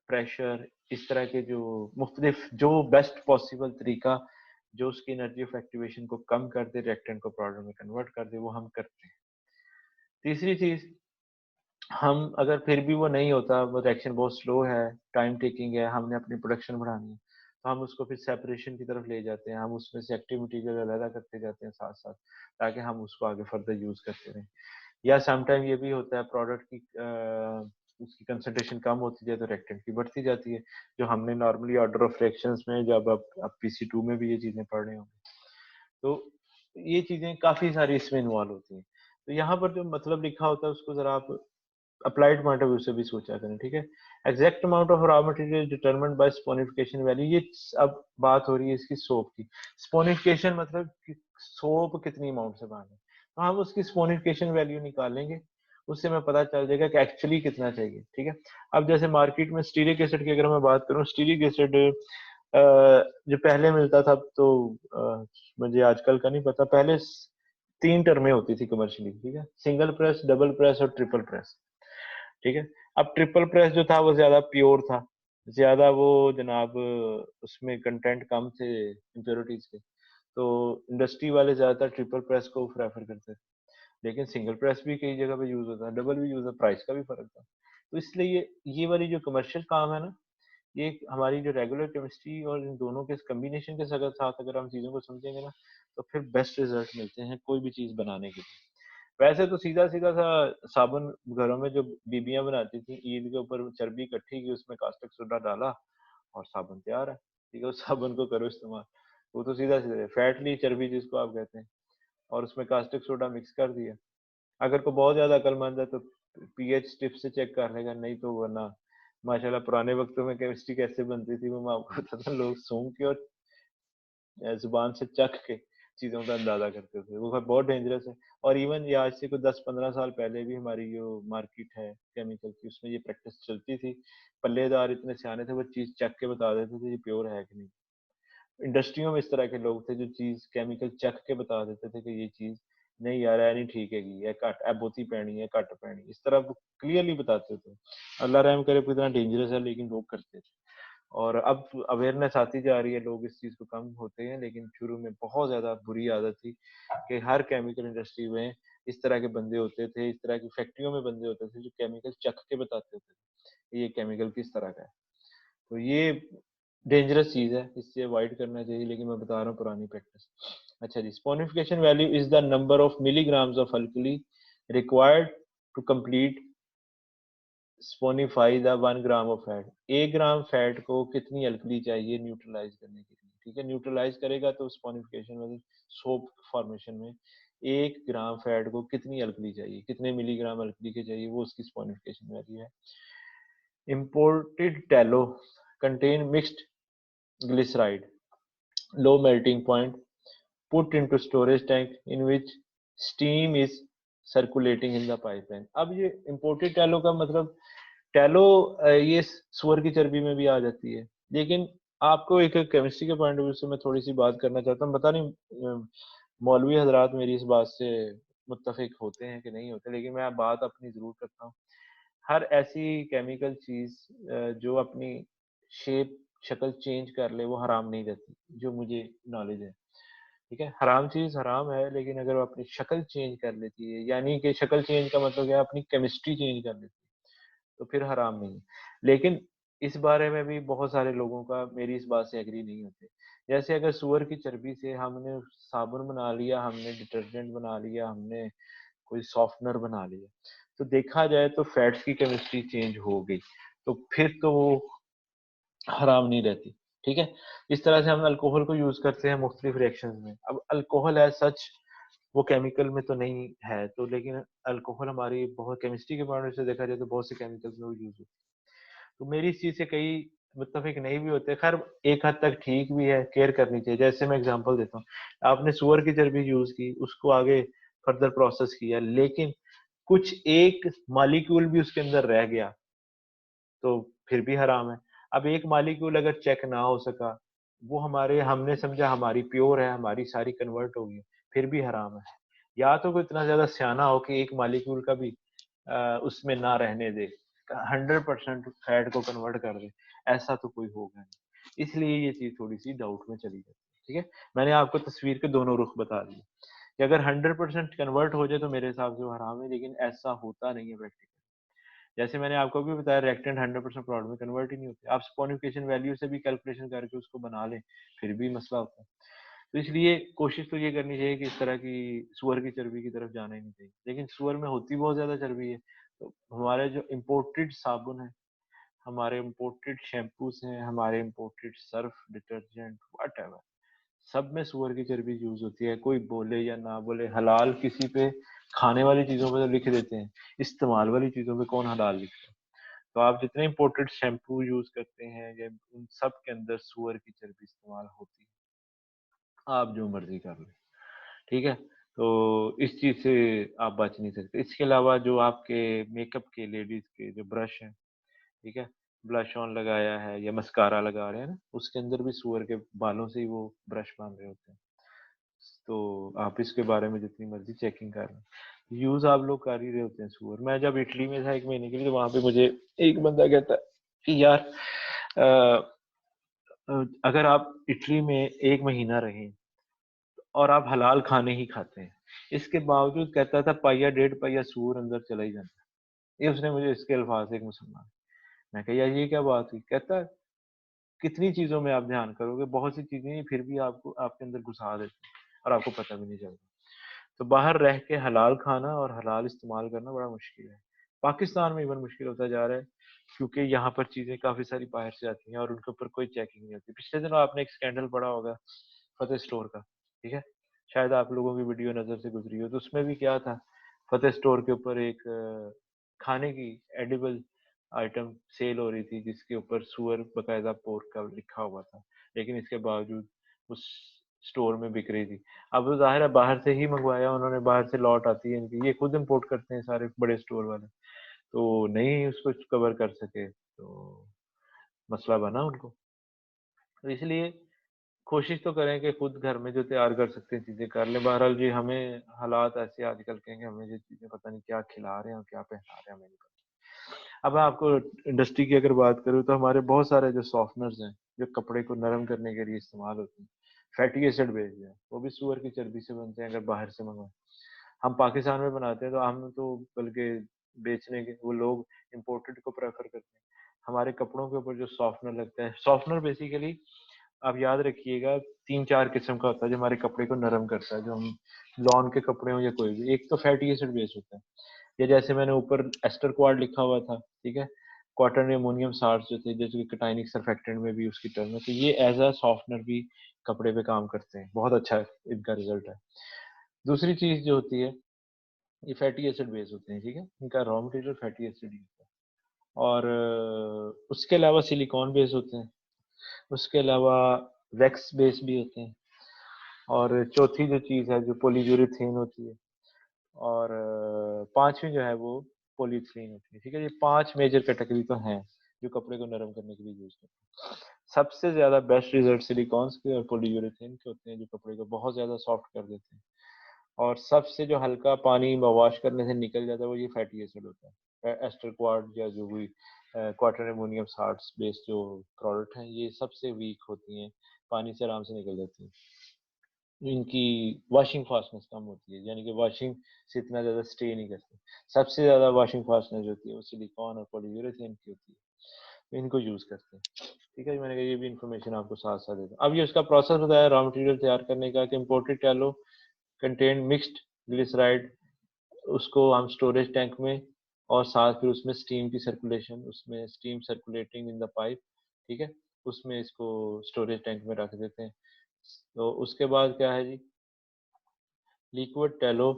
प्रेशर, इस तरह के जो मुख्तलिफ, जो बेस्ट पॉसिबल तरीका जो उसकी एनर्जी ऑफ एक्टिवेशन को कम कर दे, रिएक्टेंट को प्रोडक्ट में कन्वर्ट कर दे, वो हम करते हैं। तीसरी चीज, हम अगर फिर भी वो नहीं होता, वो रिएक्शन बहुत स्लो है, टाइम टेकिंग है, हमने अपनी प्रोडक्शन बढ़ानी है, तो हम उसको फिर सेपरेशन की तरफ ले जाते हैं। हम उसमें से एक्टिव मटीरियल अलग करते जाते हैं साथ साथ, ताकि हम उसको आगे फर्दर यूज करते रहें। या समटाइम ये भी होता है प्रोडक्ट की उसकी कंसंट्रेशन कम होती जाए तो रिएक्टेंट की बढ़ती जाती है, जो हमने नॉर्मली ऑर्डर ऑफ रिएक्शंस में, जब आप पीसी2 में भी ये चीजें पढ़ रहे होंगे, तो ये चीजें काफी सारी इसमें इन्वॉल्व होती हैं। तो यहाँ पर जो मतलब लिखा होता है उसको जरा आप अप्लाइड पॉइंट ऑफ व्यू से भी सोचा करें। ठीक है, exact amount of raw material determined by saponification value. ये अब बात हो रही है इसकी सोप की। स्पोनिफिकेशन मतलब कि सोप कितनी अमाउंट से बांधे, तो हम उसकी स्पोनिफिकेशन वैल्यू निकालेंगे, उससे हमें पता चल जाएगा कि एक्चुअली कितना चाहिए। ठीक है, अब जैसे मार्केट में स्टीरिक एसिड की अगर मैं बात करूं, स्टीरिक एसिड जो पहले मिलता था, तो मुझे आजकल का नहीं पता, पहले 3 टर्में होती थी कमर्शियली। ठीक है, सिंगल प्रेस, डबल प्रेस और ट्रिपल प्रेस। ठीक है, अब ट्रिपल प्रेस जो था वो ज्यादा प्योर था, ज्यादा वो जनाब उसमें कंटेंट कम थे इम्प्योरिटीज के, तो इंडस्ट्री वाले ज्यादातर ट्रिपल प्रेस को प्रेफर करते थे। लेकिन सिंगल प्रेस भी कई जगह पे यूज होता है, डबल भी यूज है, प्राइस का भी फर्क था। तो इसलिए ये वाली जो कमर्शियल काम है ना, ये हमारी जो रेगुलर केमिस्ट्री और इन दोनों के कम्बिनेशन के साथ अगर हम चीजों को समझेंगे ना, तो फिर बेस्ट रिजल्ट मिलते हैं कोई भी चीज बनाने के लिए। वैसे तो सीधा सीधा सा साबुन घरों में जो बीबियां बनाती थी, ईद के ऊपर चर्बी इकट्ठी की, उसमें कास्टिक सोडा डाला और साबुन तैयार है। ठीक है, उस साबुन को करो इस्तेमाल। वो तो सीधा सीधा फैटली चर्बी जिसको आप कहते हैं, और उसमें कास्टिक सोडा मिक्स कर दिया। अगर को बहुत ज्यादा अक्लमंद है तो पीएच टिप से चेक कर लेगा, नहीं तो वरना माशाल्लाह पुराने वक्तों में केमिस्ट्री कैसे बनती थी वो मैं आपको बताता हूँ। लोग सूंघ के और जुबान से चख के चीजों का अंदाजा करते थे, वो बहुत डेंजरस है। और इवन ये आज से कोई 10-15 साल पहले भी हमारी जो मार्केट है केमिकल की, उसमें ये प्रैक्टिस चलती थी। पल्लेदार इतने सियाने थे, वो चीज चख के बता देते थे ये प्योर है कि नहीं। इंडस्ट्रियों में इस तरह के लोग थे जो चीज केमिकल चख के बता देते थे कि ये चीज नहीं यार, है नहीं, ठीक है, ये कट है, बोती पैनी है, कट पैनी, इस तरह वो क्लियरली बताते थे। अल्लाह रहम करे, इतना डेंजरस है लेकिन लोग करते थे। और अब अवेयरनेस आती जा रही है, लोग इस चीज को कम होते हैं, लेकिन शुरू में बहुत ज्यादा बुरी आदत थी कि हर केमिकल इंडस्ट्री में इस तरह के बंदे होते थे, इस तरह की फैक्ट्रियों में बंदे होते थे जो केमिकल चख के बताते थे ये केमिकल किस तरह का है। तो ये डेंजरस चीज है, इससे अवॉइड करना चाहिए, लेकिन मैं बता रहा हूँ पुरानी प्रैक्टिस। अच्छा जी, saponification value is the number of milligrams of alkali required to complete saponify the 1 gram of fat. 1 gram fat को कितनी अल्कली चाहिए न्यूट्रलाइज करने के लिए। ठीक है, न्यूट्रलाइज करेगा तो स्पोनिफिकेशन में, सोप फॉर्मेशन में 1 ग्राम फैट को कितनी अल्कली चाहिए, कितने मिलीग्राम अल्कली के चाहिए, वो उसकी स्पोनिफिकेशन वैल्यू है। Imported tallow contain mixed glyceride, low melting point, put into storage tank in which steam is circulating in the pipeline। अब ये imported tallow का मतलब, टैलो ये सुअर की चर्बी में भी आ जाती है, लेकिन आपको एक केमिस्ट्री के पॉइंट ऑफ व्यू से मैं थोड़ी सी बात करना चाहता हूँ। पता नहीं मौलवी हजरात मेरी इस बात से मुत्तफिक होते हैं कि नहीं होते, लेकिन मैं बात अपनी जरूर करता हूँ। हर ऐसी केमिकल चीज जो अपनी शेप शक्ल चेंज कर ले वो हराम नहीं रहती, जो मुझे नॉलेज है। ठीक है, हराम चीज हराम है, लेकिन अगर वो अपनी शक्ल चेंज कर लेती है, यानी कि शक्ल चेंज का मतलब क्या है, अपनी केमिस्ट्री चेंज कर लेती है, तो फिर हराम नहीं है। लेकिन इस बारे में भी बहुत सारे लोगों का मेरी इस बात से एग्री नहीं होते। जैसे अगर सूअर की चर्बी से हमने साबुन बना लिया, हमने डिटर्जेंट बना लिया, हमने कोई सॉफ्टनर बना लिया, तो देखा जाए तो फैट्स की केमिस्ट्री चेंज हो गई, तो फिर तो वो हराम नहीं रहती। ठीक है, इस तरह से हम अल्कोहल को यूज करते हैं मुख्तलिफ रिएक्शंस में। अब अल्कोहल है सच, वो केमिकल में तो नहीं है, तो लेकिन अल्कोहल हमारी बहुत केमिस्ट्री के पॉइंट से देखा जाए तो बहुत से केमिकल्स में वो यूज होती है। तो मेरी इस चीज से कई मुत्तफिक नहीं भी होते। खैर एक हद तक ठीक भी है, केयर करनी चाहिए। जैसे मैं एग्जांपल देता हूँ, आपने सुअर की चर्बी यूज की, उसको आगे फर्दर प्रोसेस किया, लेकिन कुछ एक मालिक्यूल भी उसके अंदर रह गया, तो फिर भी हराम है। अब एक मालिक्यूल अगर चेक ना हो सका, वो हमारे, हमने समझा हमारी प्योर है, हमारी सारी कन्वर्ट हो गई, फिर भी हराम है। या तो कोई इतना ज्यादा सियाना हो कि एक मालिक्यूल का भी उसमें ना रहने दे, 100% फैट को कन्वर्ट कर दे, ऐसा तो कोई होगा नहीं। इसलिए ये चीज थोड़ी सी डाउट में चली जाती है। ठीक है, मैंने आपको तस्वीर के दोनों रुख बता दिए कि अगर 100% कन्वर्ट हो जाए तो मेरे हिसाब से वो हराम है, लेकिन ऐसा होता नहीं है प्रैक्टिकली। जैसे मैंने आपको भी बताया, रिएक्टेंट 100% प्रोडक्ट में कन्वर्ट ही नहीं होते। आप स्पोनिफिकेशन वैल्यू से भी कैलकुलेशन करके उसको बना लें, फिर भी मसला होता है। तो इसलिए कोशिश तो ये करनी चाहिए कि इस तरह की सुअर की चर्बी की तरफ जाना ही नहीं चाहिए। लेकिन सुअर में होती बहुत ज्यादा चर्बी है, तो हमारे जो इम्पोर्टेड साबुन है, हमारे इम्पोर्टेड शैम्पूस हैं, हमारे इम्पोर्टेड सर्फ, डिटर्जेंट, वट, सब में सुअर की चर्बी यूज होती है। कोई बोले या ना बोले, हलाल किसी पे खाने वाली चीजों पे तो लिख देते हैं, इस्तेमाल वाली चीजों पे कौन हलाल लिखता है? तो आप जितने इम्पोर्टेड शैम्पू यूज करते हैं, या उन सब के अंदर सुअर की चर्बी इस्तेमाल होती है। आप जो मर्जी कर लें, ठीक है। तो इस चीज से आप बच नहीं सकते। इसके अलावा जो आपके मेकअप के, लेडीज के जो ब्रश हैं, ठीक है, ब्लश ऑन लगाया है या मस्कारा लगा रहे हैं ना, उसके अंदर भी सुअर के बालों से ही वो ब्रश बांध रहे होते हैं। तो आप इसके बारे में जितनी मर्जी चेकिंग कर लें, यूज आप लोग कर ही रहे होते हैं सुअर। मैं जब इटली में था 1 महीने के लिए, तो वहां पे मुझे एक बंदा कहता है कि यार अ, अगर आप इटली में 1 महीना रहे और आप हलाल खाने ही खाते हैं, इसके बावजूद कहता था पाइया 1.5 पाइया सूअर अंदर चला ही जाता है। ये उसने मुझे इसके अल्फाज से, एक मुसलमान। मैं कहा यार ये क्या बात हुई? कहता है कितनी चीजों में आप ध्यान करोगे, बहुत सी चीजें फिर भी आपको आपके अंदर घुसा देते हैं और आपको पता भी नहीं चलता। तो बाहर रह के हलाल खाना और हलाल इस्तेमाल करना बड़ा मुश्किल है। पाकिस्तान में इवन मुश्किल होता जा रहा है, क्योंकि यहाँ पर चीजें काफी सारी बाहर से आती हैं और उनके ऊपर कोई चेकिंग नहीं होती। पिछले दिनों आपने एक स्कैंडल पढ़ा होगा फतेह स्टोर का, ठीक है, शायद आप लोगों की वीडियो नजर से गुजरी हो। तो उसमें भी क्या था, फतेह स्टोर के ऊपर एक खाने की एडिबल आइटम सेल हो रही थी, जिसके ऊपर सुअर बकायदा पोर्क का लिखा हुआ था, लेकिन इसके बावजूद उस स्टोर में बिक रही थी। अब तो ज़ाहिर है बाहर से ही मंगवाया उन्होंने, बाहर से लॉट आती है इनकी, ये खुद इम्पोर्ट करते हैं सारे बड़े स्टोर वाले, तो नहीं उसको कवर कर सके, तो मसला बना उनको। तो इसलिए कोशिश तो करें कि खुद घर में जो तैयार कर सकते हैं चीज़ें कर लें। बहरहाल जी, हमें हालात ऐसे आजकल के हैं कि हमें ये चीज़ें पता नहीं क्या खिला रहे हैं और क्या पहना रहे हैं, हमें नहीं पता। अब मैं आपको इंडस्ट्री की अगर बात करूँ, तो हमारे बहुत सारे जो सॉफ्टनर्स हैं, जो कपड़े को नरम करने के लिए इस्तेमाल होते हैं, फैटी एसिड बेस्ड है, वो भी सुअर की चर्बी से बनते हैं अगर बाहर से मंगवाएं। हम पाकिस्तान में बनाते हैं तो हम तो बल्कि बेचने के, वो लोग इम्पोर्टेड को प्रेफर करते हैं। हमारे कपड़ों के ऊपर जो सॉफ्टनर लगता है, सॉफ्टनर बेसिकली आप याद रखिएगा 3-4 किस्म का होता है जो हमारे कपड़े को नरम करता है, जो हम लॉन के कपड़े हो या कोई भी। एक तो फैटी एसिड बेस्ड होता है, या जैसे मैंने ऊपर एस्टर क्वाड लिखा हुआ था, ठीक है, क्वाटरनी अमोनियम साल्ट जो थे, जैसे कि कटाइनिक सर्फेक्टेंट में भी उसकी टर्म है, तो ये एज अ सॉफ्टनर भी कपड़े पे काम करते हैं, बहुत अच्छा इनका रिजल्ट है। दूसरी चीज जो होती है, ये फैटी एसिड बेस होते हैं, ठीक है, इनका रॉ मटेरियल फैटी एसिड ही होता है। और उसके अलावा सिलिकॉन बेस होते हैं, उसके अलावा वैक्स बेस भी होते हैं, और चौथी जो चीज़ है जो पॉलीयूरेथेन होती है, और पांचवी जो है वो पॉलीथीन होती है। ठीक है, ये 5 मेजर कैटेगरी तो हैं जो कपड़े को नरम करने के लिए यूज करते हैं। सबसे ज्यादा बेस्ट रिजल्ट सिलिकॉन्स के और पॉलीयूरेथेन के होते हैं, जो कपड़े को बहुत ज्यादा सॉफ्ट कर देते हैं। और सबसे जो हल्का पानी वॉश करने से निकल जाता है, वो ये फैटी एसिड होता है। एस्टर क्वाड या जो भी क्वार्टर अमोनियम साल्ट्स बेस्ड जो प्रोडक्ट हैं, ये सबसे वीक होती हैं, पानी से आराम से निकल जाती हैं। इनकी वॉशिंग फास्टनेस कम होती है, यानी कि वॉशिंग से इतना ज़्यादा स्टे नहीं करते। सबसे ज़्यादा वॉशिंग फास्टनेस जो होती है वो सिलिकॉन और पॉलीयूरेथेन की होती है, तो इनको यूज़ करते हैं। ठीक है, मैंने कहा ये भी इन्फॉर्मेशन आपको साथ साथ देता हूँ। अब ये उसका प्रोसेस बताया रॉ मटेरियल तैयार करने का कि imported tallow contain mixed glyceride, उसको हम स्टोरेज टैंक में, और साथ फिर उसमें स्टीम की सर्कुलेशन, उसमें steam circulating in the pipe, ठीक है, उसमें इसको स्टोरेज टैंक में रख देते हैं। तो उसके बाद क्या है जी, लिक्विड टैलो,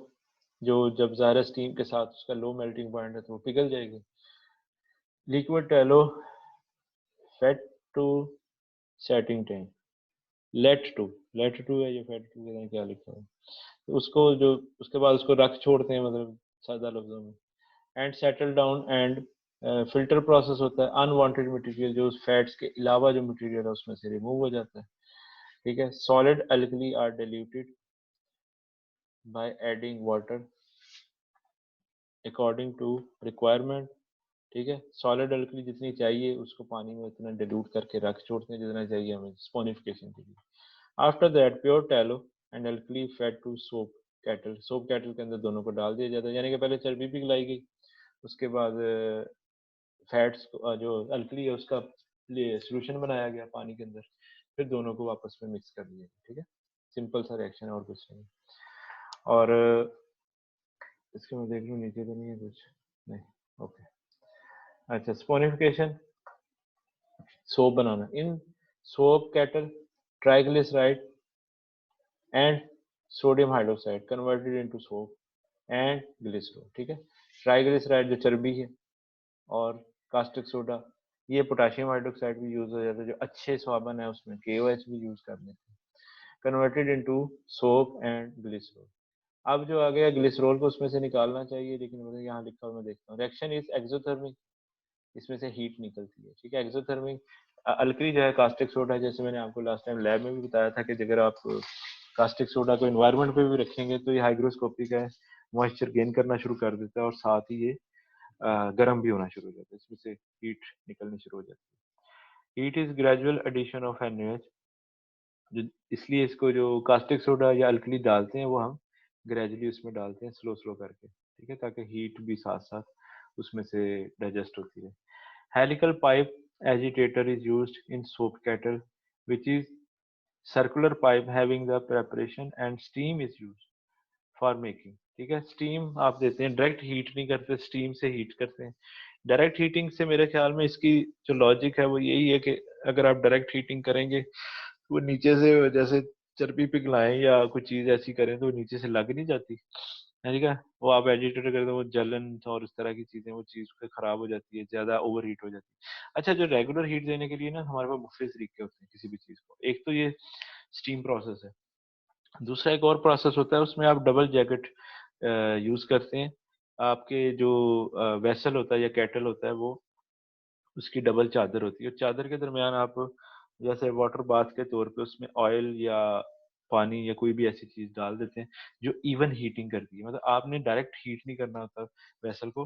जो जब ज़्यादा स्टीम के साथ उसका लो मेल्टिंग पॉइंट है तो वो पिघल जाएगी। Liquid tallow fed to setting tank, let to है, ये फेड टू के क्या लिखा है, तो उसको जो उसके बाद उसको रख छोड़ते हैं, मतलब सादा लफ्जों में। And settle down and filter process होता है, अनवांटेड मटेरियल जो उस फैट्स के अलावा जो मटेरियल है उसमें से रिमूव हो जाता है। ठीक है, solid alkali are diluted by adding water according to requirement. ठीक है, सॉलिड अल्कली जितनी चाहिए उसको पानी में उतना डिल्यूट करके रख छोड़ते हैं जितना चाहिए हमें स्पोनिफिकेशन के लिए। After that pure tallow and alkali fed to soap kettle के अंदर दोनों को डाल दिया जाता है, यानी कि पहले चर्बी पिघलाई गई, उसके बाद फैट्स जो अल्कली है उसका सोल्यूशन बनाया गया पानी के अंदर, फिर दोनों को आपस में मिक्स कर दिया। ठीक है, सिंपल सा रिएक्शन है और कुछ नहीं। और इसके मैं देख लूँ नीचे तो नहीं है कुछ, नहीं, ओके। अच्छा, saponification, soap banana. In soap cattle triglyceride and sodium hydroxide converted into soap and glycerol. ठीक है, ट्राइग्लिसराइड जो चर्बी है, और कास्टिक सोडा, ये पोटाशियम हाइड्रोक्साइड भी यूज हो जाता है, जो अच्छे साबुन है उसमें KOH भी यूज कर लेते हैं। Converted into soap and glycerol. अब जो आ गया ग्लिसरॉल को उसमें से निकालना चाहिए, लेकिन मतलब यहाँ लिखा हुआ मैं देखता हूँ, रिएक्शन इज एक्सोथर्मिक, इसमें से हीट निकलती है। ठीक है, एक्सोथर्मिक अल्कली जो है कास्टिक सोडा, जैसे मैंने आपको लास्ट टाइम लैब में भी बताया था कि अगर आप कास्टिक सोडा को एनवायरनमेंट पे भी रखेंगे तो ये हाइग्रोस्कोपिक है, मॉइस्चर गेन करना शुरू कर देता है और साथ ही ये गर्म भी होना शुरू हो जाता है, इसमें से हीट निकलनी शुरू हो जाती है। Heat is gradual addition of NaOH, इसलिए इसको जो कास्टिक सोडा या अल्कली डालते हैं वो हम ग्रेजुअली उसमें डालते हैं, स्लो स्लो करके। ठीक है, ताकि हीट भी साथ साथ उसमें से डाइजेस्ट होती रहे। Helical pipe agitator is used in soap kettle, which is circular pipe having the preparation and steam is used for making। ठीक है, स्टीम आप देते हैं, डायरेक्ट हीट नहीं करते, स्टीम से हीट करते हैं। डायरेक्ट हीटिंग से मेरे ख्याल में इसकी जो लॉजिक है वो यही है कि अगर आप डायरेक्ट हीटिंग करेंगे तो वो नीचे से जैसे चर्बी पिघलाएं या कुछ चीज ऐसी करें तो वो नीचे से लग नहीं जाती। ठीक है, वो आप एजिटेट करते हो वो जलन और इस तरह की चीजें, वो चीज खराब हो जाती है, ज्यादा ओवर हीट हो जाती है। अच्छा, जो रेगुलर हीट देने के लिए ना हमारे पास मुख्तलिफ तरीके होते हैं किसी भी चीज को। एक तो ये स्टीम प्रोसेस है, दूसरा एक और प्रोसेस होता है उसमें आप डबल जैकेट यूज करते हैं। आपके जो वेसल होता है या केटल होता है वो उसकी डबल चादर होती है, और चादर के दरमियान आप जैसे वाटर बाथ के तौर पे उसमें ऑयल या पानी या कोई भी ऐसी चीज डाल देते हैं जो इवन हीटिंग करती है। मतलब आपने डायरेक्ट हीट नहीं करना होता वेसल को,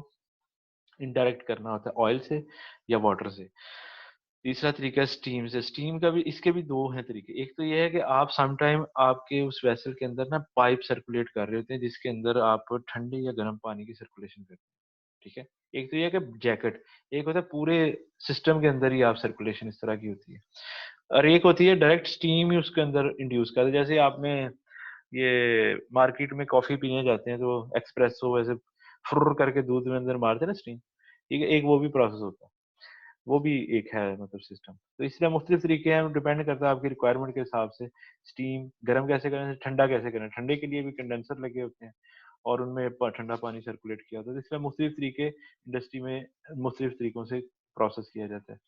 इनडायरेक्ट करना होता है ऑयल से या वाटर से। तीसरा तरीका है स्टीम से। स्टीम का भी, इसके भी दो हैं तरीके। एक तो ये है कि आप सम टाइम आपके उस वेसल के अंदर ना पाइप सर्कुलेट कर रहे होते हैं जिसके अंदर आप ठंडे या गर्म पानी की सर्कुलेशन करते हैं। ठीक है, एक तो ये है कि जैकेट, एक होता है पूरे सिस्टम के अंदर ही आप सर्कुलेशन इस तरह की होती है, और एक होती है डायरेक्ट स्टीम ही उसके अंदर इंड्यूस कर, जैसे आपने ये मार्केट में कॉफी पीने जाते हैं तो एक्सप्रेसो वैसे फुर करके दूध में अंदर मारते हैं ना स्टीम। ठीक है, एक वो भी प्रोसेस होता है, वो भी एक है मतलब सिस्टम। तो इसलिए मुख्तलिफ तरीके हैं, डिपेंड करता है आपकी रिक्वायरमेंट के हिसाब से। स्टीम गर्म कैसे करें, ठंडा कैसे करें, ठंडे के लिए भी कंडेंसर लगे होते हैं और उनमें ठंडा पानी सर्कुलेट किया होता है। तो इसलिए मुख्तलिफ तरीके इंडस्ट्री में मुख्तलिफ तरीकों से प्रोसेस किया जाता है।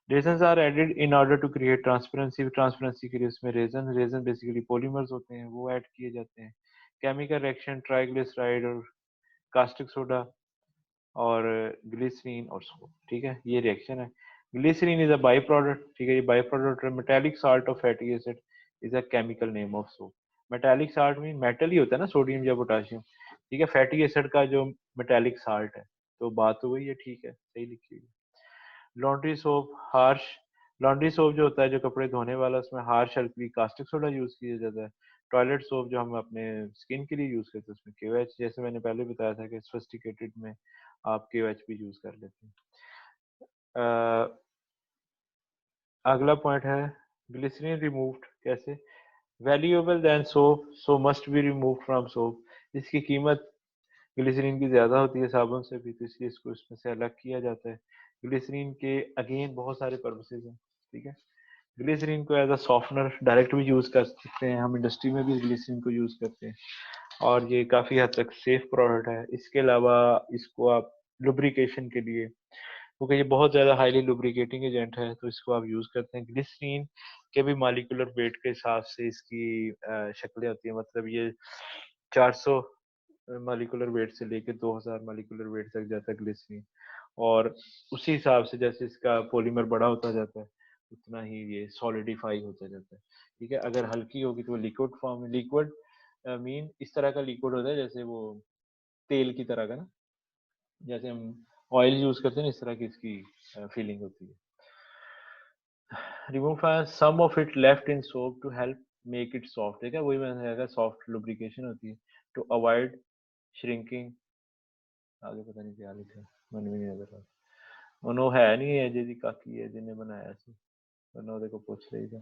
Resins are added in order to create transparency, transparency के लिए उसमें रेजन बेसिकली पॉलीमर्स होते हैं वो ऐड किए जाते हैं। केमिकल रिएक्शन ट्राइग्लिसराइड और कास्टिक सोडा और ग्लिसरीन और सोप। ठीक है, ये रिएक्शन है। Glycerine is a by product. ठीक है, ये बाई प्रोडक्ट है। Metallic salt of fatty acid is a chemical name of soap. Metallic salt में मेटल ही होता है ना, सोडियम या पोटाशियम। ठीक है, फैटी एसिड का जो मेटेलिक साल्ट है, तो बात तो वही है। ठीक है, सही लिखी हुई है। Laundry soap harsh laundry soap जो होता है, जो कपड़े धोने वाला, उसमें harsh alkali caustic soda use किया जाता है। टॉयलेट सोप जो हम अपने स्किन के लिए यूज करते हैं, उसमें KOH, जैसे मैंने पहले बताया था कि सोफिस्टिकेटेड में आप KOH भी यूज कर लेते हैं। अगला पॉइंट है ग्लिसरीन रिमूव्ड कैसे। Valuable then soap, so must be removed from soap. इसकी कीमत ग्लिसरीन की ज्यादा होती है साबुन से भी, तो इसलिए इसको इसमें से अलग किया जाता है। ग्लिसरीन के अगेन बहुत सारे पर्पसेज हैं, ठीक है। ग्लिसरीन को एज अ सॉफ्टनर डायरेक्ट भी यूज कर सकते हैं, हम इंडस्ट्री में भी ग्लिसरीन को यूज करते हैं और ये काफी हद तक सेफ प्रोडक्ट है। इसके अलावा इसको आप लुब्रिकेशन के लिए, क्योंकि ये बहुत ज्यादा हाईली लुब्रिकेटिंग एजेंट है, तो इसको आप यूज करते हैं। ग्लिसरीन के भी मॉलिक्यूलर वेट के हिसाब से इसकी शक्लें होती हैं, मतलब ये 400 मॉलिक्यूलर वेट से लेके 2000 मॉलिक्यूलर वेट तक जाता है ग्लिसरीन, और उसी हिसाब से जैसे इसका पॉलीमर बड़ा होता जाता है उतना ही ये सॉलिडिफाई होता जाता है, ठीक है। अगर हल्की होगी तो वो लिक्विड फॉर्म में, लिक्विड मीन इस तरह का लिक्विड होता है जैसे वो तेल की तरह का ना, जैसे हम ऑयल यूज करते हैं ना, इस तरह की इसकी फीलिंग होती है। Remove some of it left in soap to help make it soft, ठीक है, वही मैंने कहा सॉफ्ट लुब्रिकेशन होती है। टू अवॉइड श्रिंकिंग, आगे पता नहीं क्या लिखा है, मन में नहीं आ रहा। उन्हों है नहीं है जी काकी है जिन्हें बनाया सी, वरना ਉਹਦੇ को पूछ रही था।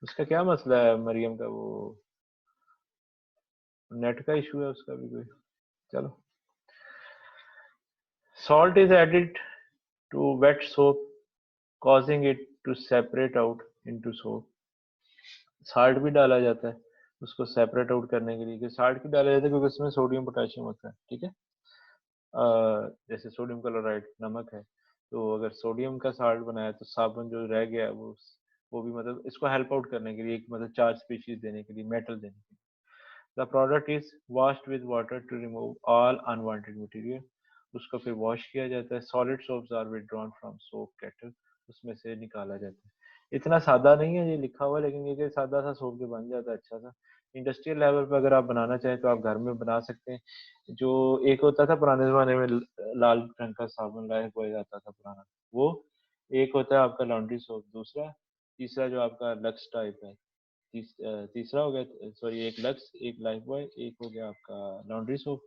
उसका क्या मसला है मरियम का, वो नेट का इशू है उसका भी कोई। चलो, salt is added to wet soap causing it to separate out into soap। Salt भी डाला जाता है उसको सेपरेट आउट करने के लिए। साल्ट क्यों डाला जाता है? क्योंकि उसमें सोडियम पोटेशियम होता है, ठीक है। जैसे सोडियम क्लोराइड नमक है, तो अगर सोडियम का साल्ट बनाया तो साबुन जो रह गया वो भी मतलब इसको हेल्प आउट करने के लिए, एक मतलब चार्ज स्पीशीज देने के लिए, मेटल देने के लिए। The product is washed with water to remove all unwanted material, उसको फिर वॉश किया जाता है। Solid soaps are withdrawn from soap kettle, उसमें से निकाला जाता है। इतना सादा नहीं है ये लिखा हुआ, लेकिन ये सादा सा सोप जो बन जाता है अच्छा सा। इंडस्ट्रियल लेवल पर अगर आप बनाना चाहें तो आप घर में बना सकते हैं। जो एक होता था पुराने जमाने में लाल रंग का साबुन लाइफ बॉय आता था पुराना, वो एक होता है आपका लॉन्ड्री सोप, दूसरा तीसरा जो आपका लक्स टाइप है, तीसरा हो गया, सॉरी एक लक्स, एक लाइफ बॉय, एक हो गया आपका लॉन्ड्री सोप,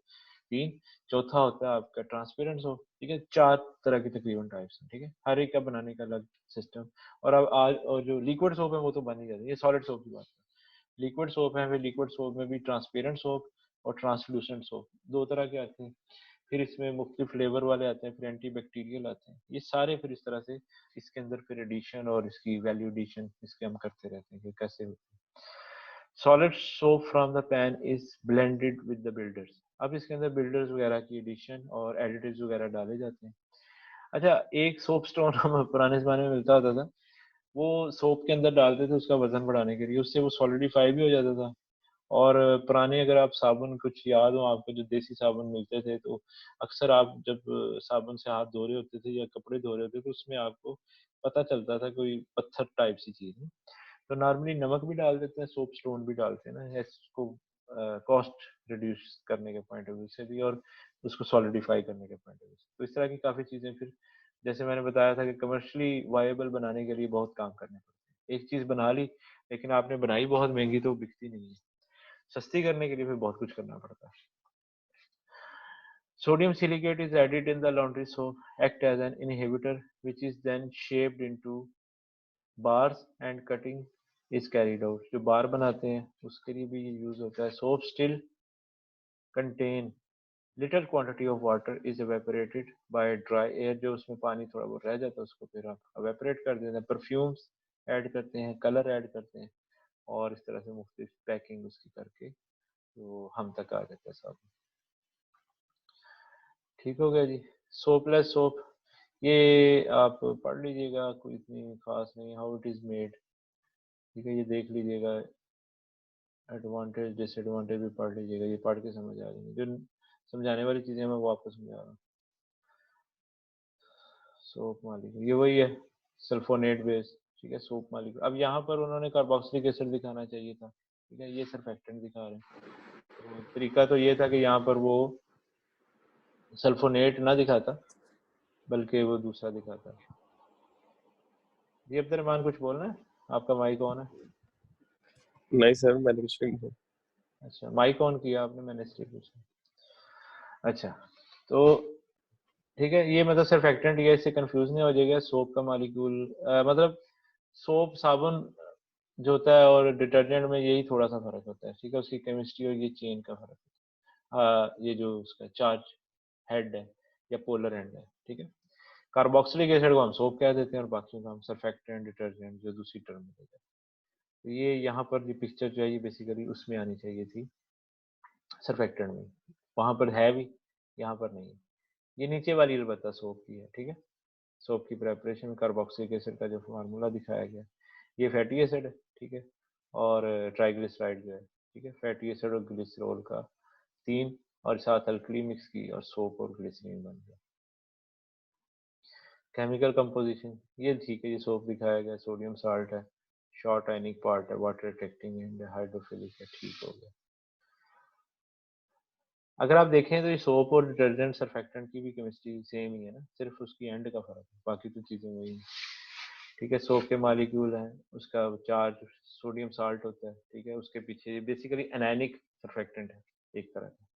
तीन। चौथा होता है आपका ट्रांसपेरेंट सोप, ठीक है। चार तरह की तकरीबन टाइप्स हैं, ठीक है, हर एक का बनाने का अलग सिस्टम। और अब आज और जो लिक्विड सोप है वो तो बन ही जाती है, ये सॉलिड सोप की बात है। लिक्विड सोप है, फिर लिक्विड सोप में भी ट्रांसपेरेंट सोप और ट्रांसलूसेंट सोप दो तरह के आते हैं। फिर इसमें मुख्तलिफ फ्लेवर वाले आते हैं, फिर एंटी बैक्टीरियल आते हैं, ये सारे फिर इस तरह से इसके अंदर फिर एडिशन और इसकी वैल्यू एडिशन इसके हम करते रहते हैं कि कैसे होते हैं। Solid soap from the pan is blended with the builders, अब इसके अंदर बिल्डर्स वगैरह की एडिशन और एडिटिव्स वगैरह डाले जाते हैं। अच्छा, एक सोप स्टोन हम पुराने जमाने में मिलता होता था, वो सोप के अंदर डालते थे उसका वजन बढ़ाने के लिए, उससे वो सॉलिडिफाई भी हो जाता था। और पुराने अगर आप साबुन कुछ याद हो आपको, जो देसी साबुन मिलते थे, तो अक्सर आप जब साबुन से हाथ धो रहे होते थे या कपड़े धो रहे होते थे, तो उसमें आपको पता चलता था कोई पत्थर टाइप सी चीज है। तो नॉर्मली नमक भी डाल देते हैं, सोप स्टोन भी डालते हैं ना, इसको कॉस्ट रिड्यूस करने के पॉइंट ऑफ व्यू से भी और उसको सॉलिडिफाई करने के पॉइंट ऑफ व्यू से। तो इस तरह की काफ़ी चीज़ें फिर जैसे मैंने बताया था कि कमर्शली वायबल बनाने के लिए बहुत काम करने पड़ते हैं। एक चीज़ बना ली लेकिन आपने बनाई बहुत महंगी तो बिकती नहीं है, सस्ती करने के लिए फिर बहुत कुछ करना पड़ता है। Sodium silicate is added in the laundry soap, act as an inhibitor, which is then shaped into bars and cutting is carried out। जो बार बनाते हैं उसके लिए भी ये यूज होता है। Soap still contain little quantity of water is evaporated by dry air, जो उसमें पानी थोड़ा बहुत रह जाता है उसको फिर आप evaporate कर देते हैं। परफ्यूम्स ऐड करते हैं, कलर ऐड करते हैं और इस तरह से मुख्तलिफ पैकिंग उसकी करके तो हम तक आ जाता है सब। ठीक हो गया जी। सोपलेस सोप, ये आप पढ़ लीजिएगा, कोई इतनी खास नहीं। हाउ इट इज मेड, ठीक है, ये देख लीजिएगा। एडवांटेज डिसएडवांटेज भी पढ़ लीजिएगा, ये पढ़ के समझ आ जाएंगे। जो समझाने वाली चीजें मैं वो आपको समझा रहा हूँ। सोप मालिक ये वही है, सल्फोनेट बेस, ठीक है, सोप मालिक। अब यहाँ पर उन्होंने कार्बोक्सिलिक एसिड दिखाना चाहिए था, ठीक है, ये सर्फेक्टेंट दिखा रहे हैं। तो तरीका तो ये था कि यहाँ पर वो सल्फोनेट ना दिखाता बल्कि वो दूसरा दिखाता। जी अब्दुल रहमान कुछ बोलना है? आपका माइक ऑन है। नहीं सर, मैंने कुछ नहीं बोला। अच्छा माइक ऑन किया आपने, मैंने इसलिए पूछा। अच्छा तो ठीक है, ये मतलब सर्फेक्टेंट, ये इससे कंफ्यूज नहीं हो जाएगा। सोप का मालिक्यूल मतलब सोप साबुन जो होता है और डिटर्जेंट में यही थोड़ा सा फर्क होता है, ठीक है, उसकी केमिस्ट्री और ये चेन का फर्क है। ये जो उसका चार्ज हेड है या पोलर एंड है, ठीक है। कार्बोक्सिलिक एसिड को हम सोप कह देते हैं और बाकी को हम सर्फेक्टेंट डिटर्जेंट जो दूसरी टर्म में देते हैं। तो ये यहाँ पर ये पिक्चर जो है ये बेसिकली उसमें आनी चाहिए थी, सर्फेक्टेंट में। वहां पर है भी, यहाँ पर नहीं है। ये नीचे वाली अलबत्ता सोप की है, ठीक है। सोप की प्रेपरेशन कार्बोक्सिलिक एसिड का जो फार्मूला दिखाया गया, ये फैटी एसिड है, ठीक है, और ट्राइग्लिसराइड जो है, ठीक है, फैटी एसिड और ग्लिसरॉल का 3 और साथ अल्कली मिक्स की और सोप और ग्लिसरीन बन गया। केमिकल कंपोजिशन ये ठीक है, ये सोप दिखाया गया, सोडियम साल्ट है, शॉर्ट आयनिक पार्ट है, वाटर अट्रैक्टिंग एंड हाइड्रोफिलिक है, ठीक हो गया। अगर आप देखें तो ये सोप और डिटर्जेंट सर्फेक्टेंट की भी केमिस्ट्री सेम ही है ना, सिर्फ उसकी एंड का फर्क है, बाकी तो चीजें वही हैं, ठीक है। सोप के मालिक्यूल हैं, उसका चार्ज सोडियम साल्ट होता है, ठीक है, उसके पीछे बेसिकली एनायनिक सर्फेक्टेंट है एक तरह का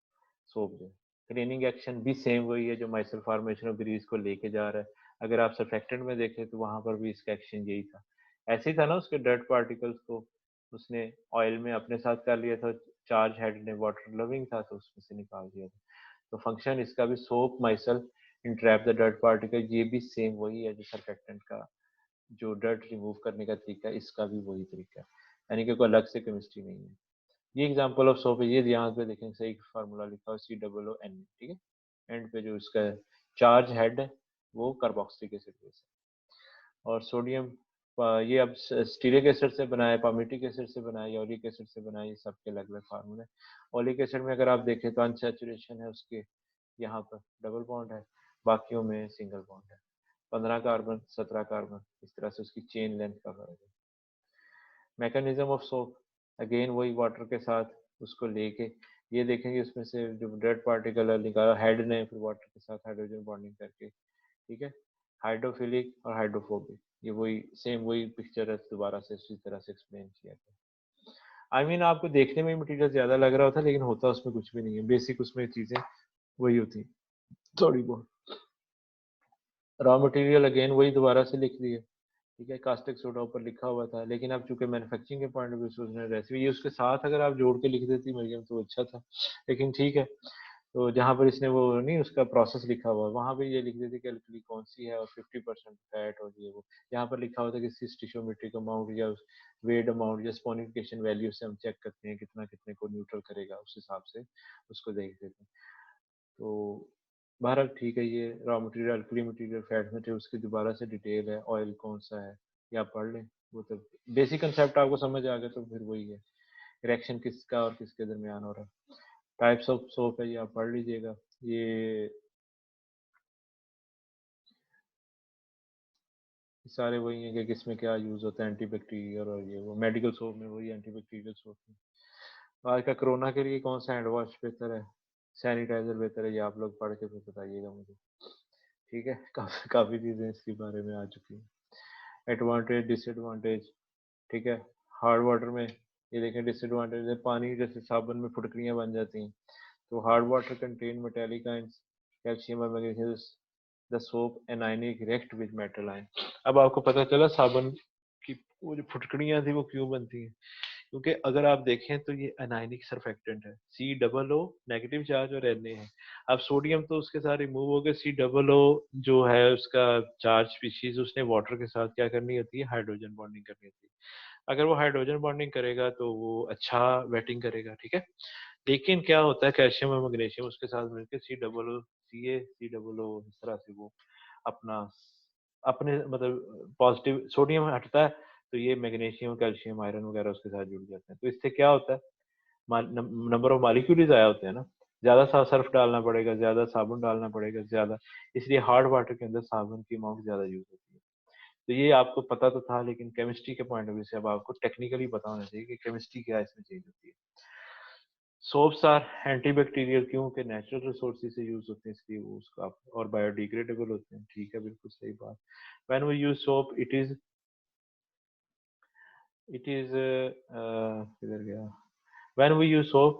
सोप जो है। क्लीनिंग एक्शन भी सेम वही है जो माइसल फॉर्मेशन ऑफ ग्रीस को लेके जा रहा है। अगर आप सर्फेक्टेंट में देखें तो वहां पर भी इसका एक्शन यही था, ऐसे ही था ना, उसके डर्ट पार्टिकल्स को उसने ऑयल में अपने साथ कर लिया था, चार्ज हेड ने वाटर लविंग था तो उसमें से निकाल दिया था। तो फंक्शन इसका भी soap micelle entrap the dirt particle, ये भी सेम वही है जो सर्फेक्टेंट का जो डर्ट रिमूव करने का तरीका है, इसका भी वही तरीका है, यानी कि कोई अलग से केमिस्ट्री नहीं है। ये एग्जांपल ऑफ सोप है, ये यहाँ पे देखें सही फार्मूला लिखा हो COON, ठीक है। एंड पे जो इसका चार्ज हेड है वो कार्बोक्सिलिक एसिड बेस है, और सोडियम ये अब स्टीरिक एसिड से बना है, पामिटिक एसिड से बना है, यूरिक एसिड से बना है, ये सबके अलग अलग फार्मूले। ओलिक एसिड में अगर आप देखें तो अनसैचुरेशन है उसके यहाँ पर डबल बॉन्ड है, बाकियों में सिंगल बॉन्ड है, 15 कार्बन 17 कार्बन, इस तरह से उसकी चेन लेंथ का फर्क है। मैकेनिज्म ऑफ सोप अगेन वही वाटर के साथ उसको लेके, ये देखेंगे उसमें से जो डेड पार्टिकल है निकाला हेड ने, फिर वाटर के साथ हाइड्रोजन बॉन्डिंग करके, ठीक है, हाइड्रोफिलिक और हाइड्रोफोबिक, ये वही सेम वही पिक्चर है, दोबारा से इसी तरह से एक्सप्लेन किया गया। आई मीन आपको देखने में मटेरियल ज्यादा लग रहा होता लेकिन होता उसमें कुछ भी नहीं है, बेसिक उसमें चीजें वही होती थोड़ी बहुत। रॉ मटेरियल अगेन वही दोबारा से लिख दिए, ठीक है, कास्टिक सोडा ऊपर लिखा हुआ था, लेकिन अब चूंकि मैन्युफैक्चरिंग के पॉइंट ऑफ व्यू से उसने रेसिपी ये उसके साथ अगर आप जोड़ के लिख देती मरियम तो अच्छा था, लेकिन ठीक है। तो जहाँ पर इसने वो नहीं उसका प्रोसेस लिखा हुआ वहाँ पे ये लिख देती कि अल्कली कौन सी है और 50% फैट और ये वो, यहाँ पर लिखा होता है कि स्टिशोमेट्रिक अमाउंट या वेट अमाउंट या स्पोनिफिकेशन वैल्यू से हम चेक करते हैं कितना कितने को न्यूट्रल करेगा, उस हिसाब से उसको देख देते हैं। तो बहरहाल ठीक है, ये raw material alkali material fat material उसकी दोबारा से डिटेल है, ऑयल कौन सा है ये आप पढ़ लें, वो तो बेसिक कंसेप्ट आपको समझ आ गया तो फिर वही है, रिएक्शन किसका और किसके दरमियान हो रहा है। टाइप्स ऑफ सोप है ये आप पढ़ लीजिएगा। ये सारे वही हैं कि किसमें क्या यूज होता है, एंटी बैक्टीरियल और ये वो, मेडिकल सोप में वही एंटी बैक्टीरियल सोप में। तो आज का कोरोना के लिए कौन सा हैंड वॉश बेहतर है, सैनिटाइजर बेहतर है, ये आप लोग पढ़ के फिर बताइएगा मुझे, ठीक है। काफी काफी चीजें इसके बारे में आ चुकी हैं, एडवांटेज डिसएडवांटेज, ठीक है। हार्ड वाटर में ये देखें डिसएडवांटेज है, पानी जैसे साबुन में फुटकरियां बन जाती हैं, तो hard water contain metallic ions, calcium और magnesium, the soap anionic react with metal ion. अब आपको पता चला साबुन की वो जो फुटकड़ियां थी वो क्यों बनती हैं, क्योंकि अगर आप देखें तो ये अनायनिक सरफेक्टेंट है, COO नेगेटिव चार्ज और Na है। अब सोडियम तो उसके साथ रिमूव हो गए, COO जो है उसका चार्ज स्पीशीज उसने वाटर के साथ क्या करनी होती है, हाइड्रोजन बॉन्डिंग करनी होती है। अगर वो हाइड्रोजन बॉन्डिंग करेगा तो वो अच्छा वेटिंग करेगा, ठीक है। लेकिन क्या होता है कैल्शियम और मैग्नीशियम उसके साथ मिलकर COO इस तरह से वो अपना अपने मतलब पॉजिटिव सोडियम हटता है तो ये मैग्नीशियम कैल्शियम आयरन वगैरह उसके साथ जुड़ जाते हैं, तो इससे क्या होता है नंबर ऑफ मॉलिक्यूल ज़्यादा होते हैं ना, ज्यादा सा सर्फ डालना पड़ेगा, ज्यादा साबुन डालना पड़ेगा ज्यादा, इसलिए हार्ड वाटर के अंदर साबुन की अमाउंट ज्यादा यूज होती है। तो ये आपको पता तो था लेकिन केमिस्ट्री के पॉइंट ऑफ व्यू से अब आपको टेक्निकली पता होना चाहिए कि केमिस्ट्री क्या इसमें चेंज होती है। सोप्स आर एंटीबैक्टीरियल क्यों कि नेचुरल रिसोर्सेज से यूज होते हैं इसलिए वो उसका और बायोडिग्रेडेबल होते हैं, ठीक है, बिल्कुल सही बात। When we use soap it is it is किधर गया, when we use soap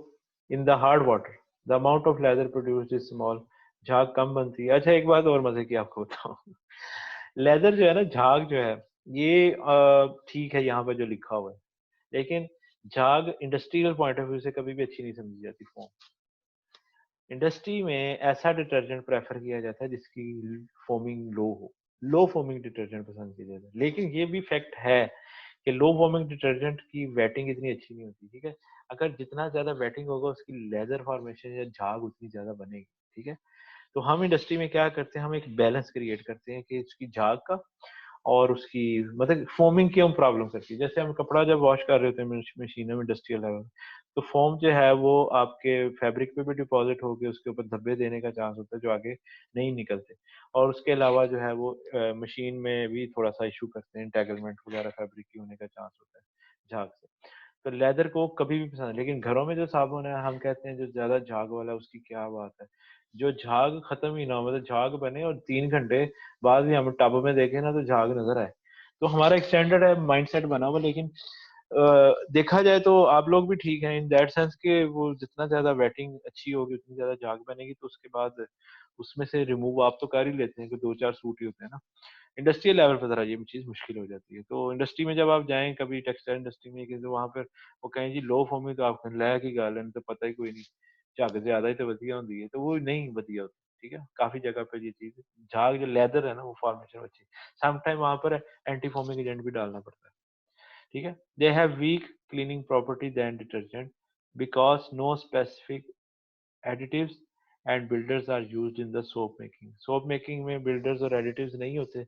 in the hard water the amount of leather produced is small, झाग कम बनती है। अच्छा एक बात और मजे की आपको बताऊं, लेदर जो है ना, झाग जो है, ये ठीक है यहाँ पर जो लिखा हुआ है, लेकिन झाग इंडस्ट्रियल पॉइंट ऑफ व्यू से कभी भी अच्छी नहीं समझी जाती फोम। इंडस्ट्री में ऐसा डिटर्जेंट प्रेफर किया जाता है जिसकी फोमिंग लो हो, लो फोमिंग डिटर्जेंट पसंद किया जाता है। लेकिन ये भी फैक्ट है कि लो फोमिंग डिटर्जेंट की वेटिंग इतनी अच्छी नहीं होती, ठीक है। अगर जितना ज्यादा वेटिंग होगा उसकी लेदर फॉर्मेशन या झाग उतनी ज्यादा बनेगी, ठीक है। तो हम इंडस्ट्री में क्या करते हैं, हम एक बैलेंस क्रिएट करते हैं कि उसकी झाग का और उसकी मतलब फोमिंग की हम प्रॉब्लम करती है। जैसे हम कपड़ा जब वॉश कर रहे होते हैं मशीन में इंडस्ट्रियल लेवल, तो फोम जो है वो आपके फैब्रिक पे भी डिपॉजिट होकर उसके ऊपर धब्बे देने का चांस होता है जो आगे नहीं निकलते। और उसके अलावा जो है वो मशीन में भी थोड़ा सा इशू करते हैं, इंटेगलमेंट वगैरह फैब्रिक की होने का चांस होता है झाग से। तो लेदर को कभी भी पसंद है, लेकिन घरों में जो साबुन है हम कहते हैं जो ज्यादा झाग वाला है, उसकी क्या बात है। जो झाग खत्म ही ना हो, मतलब झाग बने और 3 घंटे बाद भी हम टब में देखें ना तो झाग नजर आए। तो हमारा एक स्टैंडर्ड है, माइंडसेट बना हुआ। लेकिन देखा जाए तो आप लोग भी ठीक हैं इन दैट सेंस कि वो जितना ज्यादा वेटिंग अच्छी होगी उतनी ज्यादा झाग बनेगी, तो उसके बाद उसमें से रिमूव आप तो कर ही लेते हैं कि 2-4 सूट ही होते हैं ना। इंडस्ट्रियल लेवल पर जरा ये भी चीज मुश्किल हो जाती है। तो इंडस्ट्री में जब आप जाएं कभी टेक्सटाइल इंडस्ट्री में, कि तो वहां पर वो कहें जी लो फॉर्म, तो आप लै की गल है तो पता ही कोई नहीं, झग ज्यादा ही तो वधिया होती है, तो वो नहीं वधिया होती। ठीक है, काफी जगह पे ये चीज झाग जो लेदर है ना वो फॉर्मेशन अच्छी, समटाइम वहां पर एंटी फॉर्मिंग एजेंट भी डालना पड़ता है। ठीक है, they have weak cleaning property than detergent because no specific additives and builders are used in the soap making. Soap making में बिल्डर्स और एडिटिव्स नहीं होते।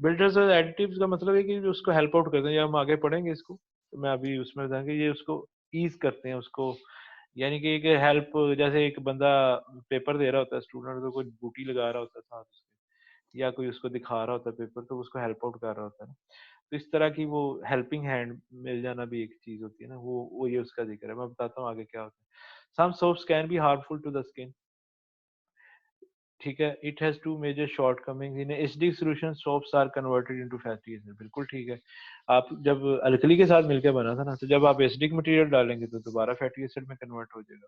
बिल्डर्स और एडिटिव्स का मतलब है कि जो उसको हेल्प आउट करते हैं, या हम आगे पढ़ेंगे इसको, तो मैं अभी उसमें बताऊंगा, ये उसको ईज करते हैं उसको, यानी कि एक हेल्प, जैसे एक बंदा पेपर दे रहा होता है स्टूडेंट, तो कोई बूटी लगा रहा होता है साथ उसके, या कोई उसको दिखा रहा होता है पेपर, तो उसको हेल्प आउट कर रहा होता है ना। तो इस तरह की वो हेल्पिंग हैंड मिल जाना भी एक चीज होती है ना, वो ये उसका जिक्र है। मैं बताता हूँ आगे क्या होता है। Some soaps can be harmful to the skin. ठीक है, it has two major shortcomings in acidic solution, soaps are converted into fatty acid. बिल्कुल ठीक है। आप जब अल्कली के साथ मिलकर बना था ना, तो जब आप एसिडिक मटेरियल डालेंगे तो दोबारा फैटी एसिड में कन्वर्ट हो जाएगा,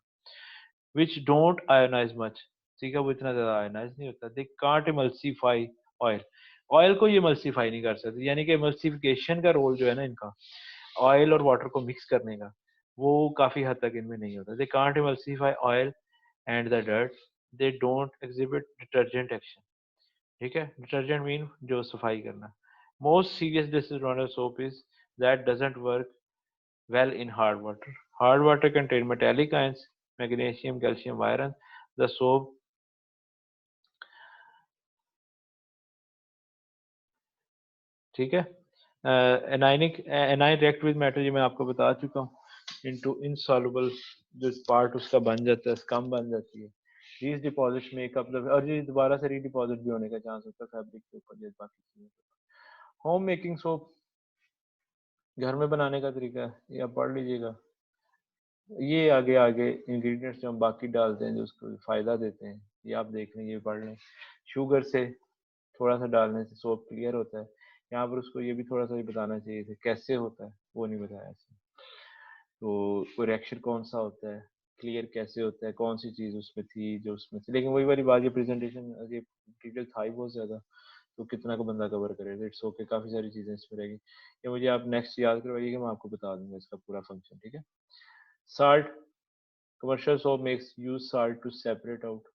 विच डोंट आयोनाइज मच। ठीक है, वो इतना ज्यादा आयोनाइज नहीं होता। They can't emulsify oil. Oil को ये इमल्सीफाई नहीं कर सकते, यानी कि इमल्सिफिकेशन का रोल जो है ना इनका, ऑयल और वाटर को मिक्स करने का, वो काफी हद तक इनमें नहीं होता। They can't emulsify oil and the dirt, they don't exhibit detergent action. ठीक है, डिटर्जेंट मीन जो सफाई करना। Most serious disadvantage soap is that doesn't work well in hard water. Hard water contain metallic ions, magnesium, calcium, iron. The soap, ठीक है, anionic A9 react with metal, ये मैं आपको बता चुका हूँ। इनटू इनसॉल्युबल, जो पार्ट उसका बन जाता है, स्कम बन जाती है। these deposits make up the, और ये दोबारा से रीडिपॉजिट भी होने का चांस होता है फैब्रिक के ऊपर, जैसे बाकी चीजों के। होम मेकिंग सोप, घर में बनाने का तरीका है, ये आप पढ़ लीजिएगा। ये आगे आगे इंग्रेडिएंट्स जो हम बाकी डालते हैं जो उसको फायदा देते हैं, ये आप देख लें, ये पढ़ लें। शुगर से थोड़ा सा डालने से सोप क्लियर होता है। यहाँ पर उसको ये भी थोड़ा सा ही बताना चाहिए था कैसे होता है, वो नहीं बताया इसमें। तो वो रिएक्शन कौन सा होता है, क्लियर कैसे होता है, कौन सी चीज उसमें थी जो उसमें थी। लेकिन वही वाली बात, ये प्रेजेंटेशन ये डिटेल था ही बहुत ज्यादा, तो कितना का बंदा कवर करेगा। इट्स ओके, काफी सारी चीजें इसमें रहेगी। ये मुझे आप नेक्स्ट याद करवाइएगा, मैं आपको बता दूंगा इसका पूरा फंक्शन। ठीक है, salt, commercial soap makes use salt to separate out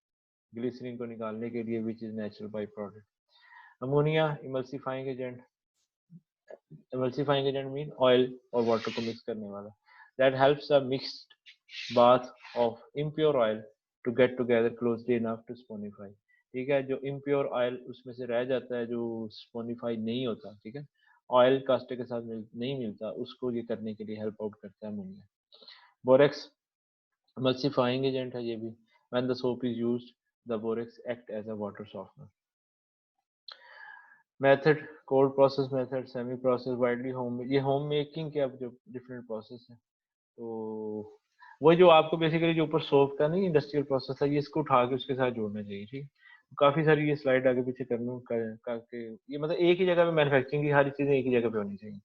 glycerine को निकालने के लिए, which is natural by product. Ammonia, emulsifying agent. Emulsifying agent mean oil और वाटर को मिक्स करने वाला। That helps a mixed bath of impure oil to get together closely enough to saponify. ठीक है, जो इम्प्योर ऑयल उसमें से रह जाता है जो स्पोनिफाई नहीं होता, ठीक है, ऑयल कास्टे के साथ नहीं मिलता, उसको ये करने के लिए हेल्प आउट करता है अमोनिया। बोरेक्स emulsifying agent है ये भी। when the soap is used the borax act as a water softener। Method, cold process method, semi process, widely home, ये होम मेकिंग के अब जो डिफरेंट प्रोसेस है, तो वो जो आपको बेसिकली जो ऊपर सोप का नहीं इंडस्ट्रियल प्रोसेस है, ये इसको उठा के उसके साथ जोड़ना चाहिए। ठीक है, काफी सारी ये स्लाइड आगे पीछे करके ये मतलब एक ही जगह पे मैन्युफैक्चरिंग की सारी चीजें एक ही जगह पे होनी चाहिए।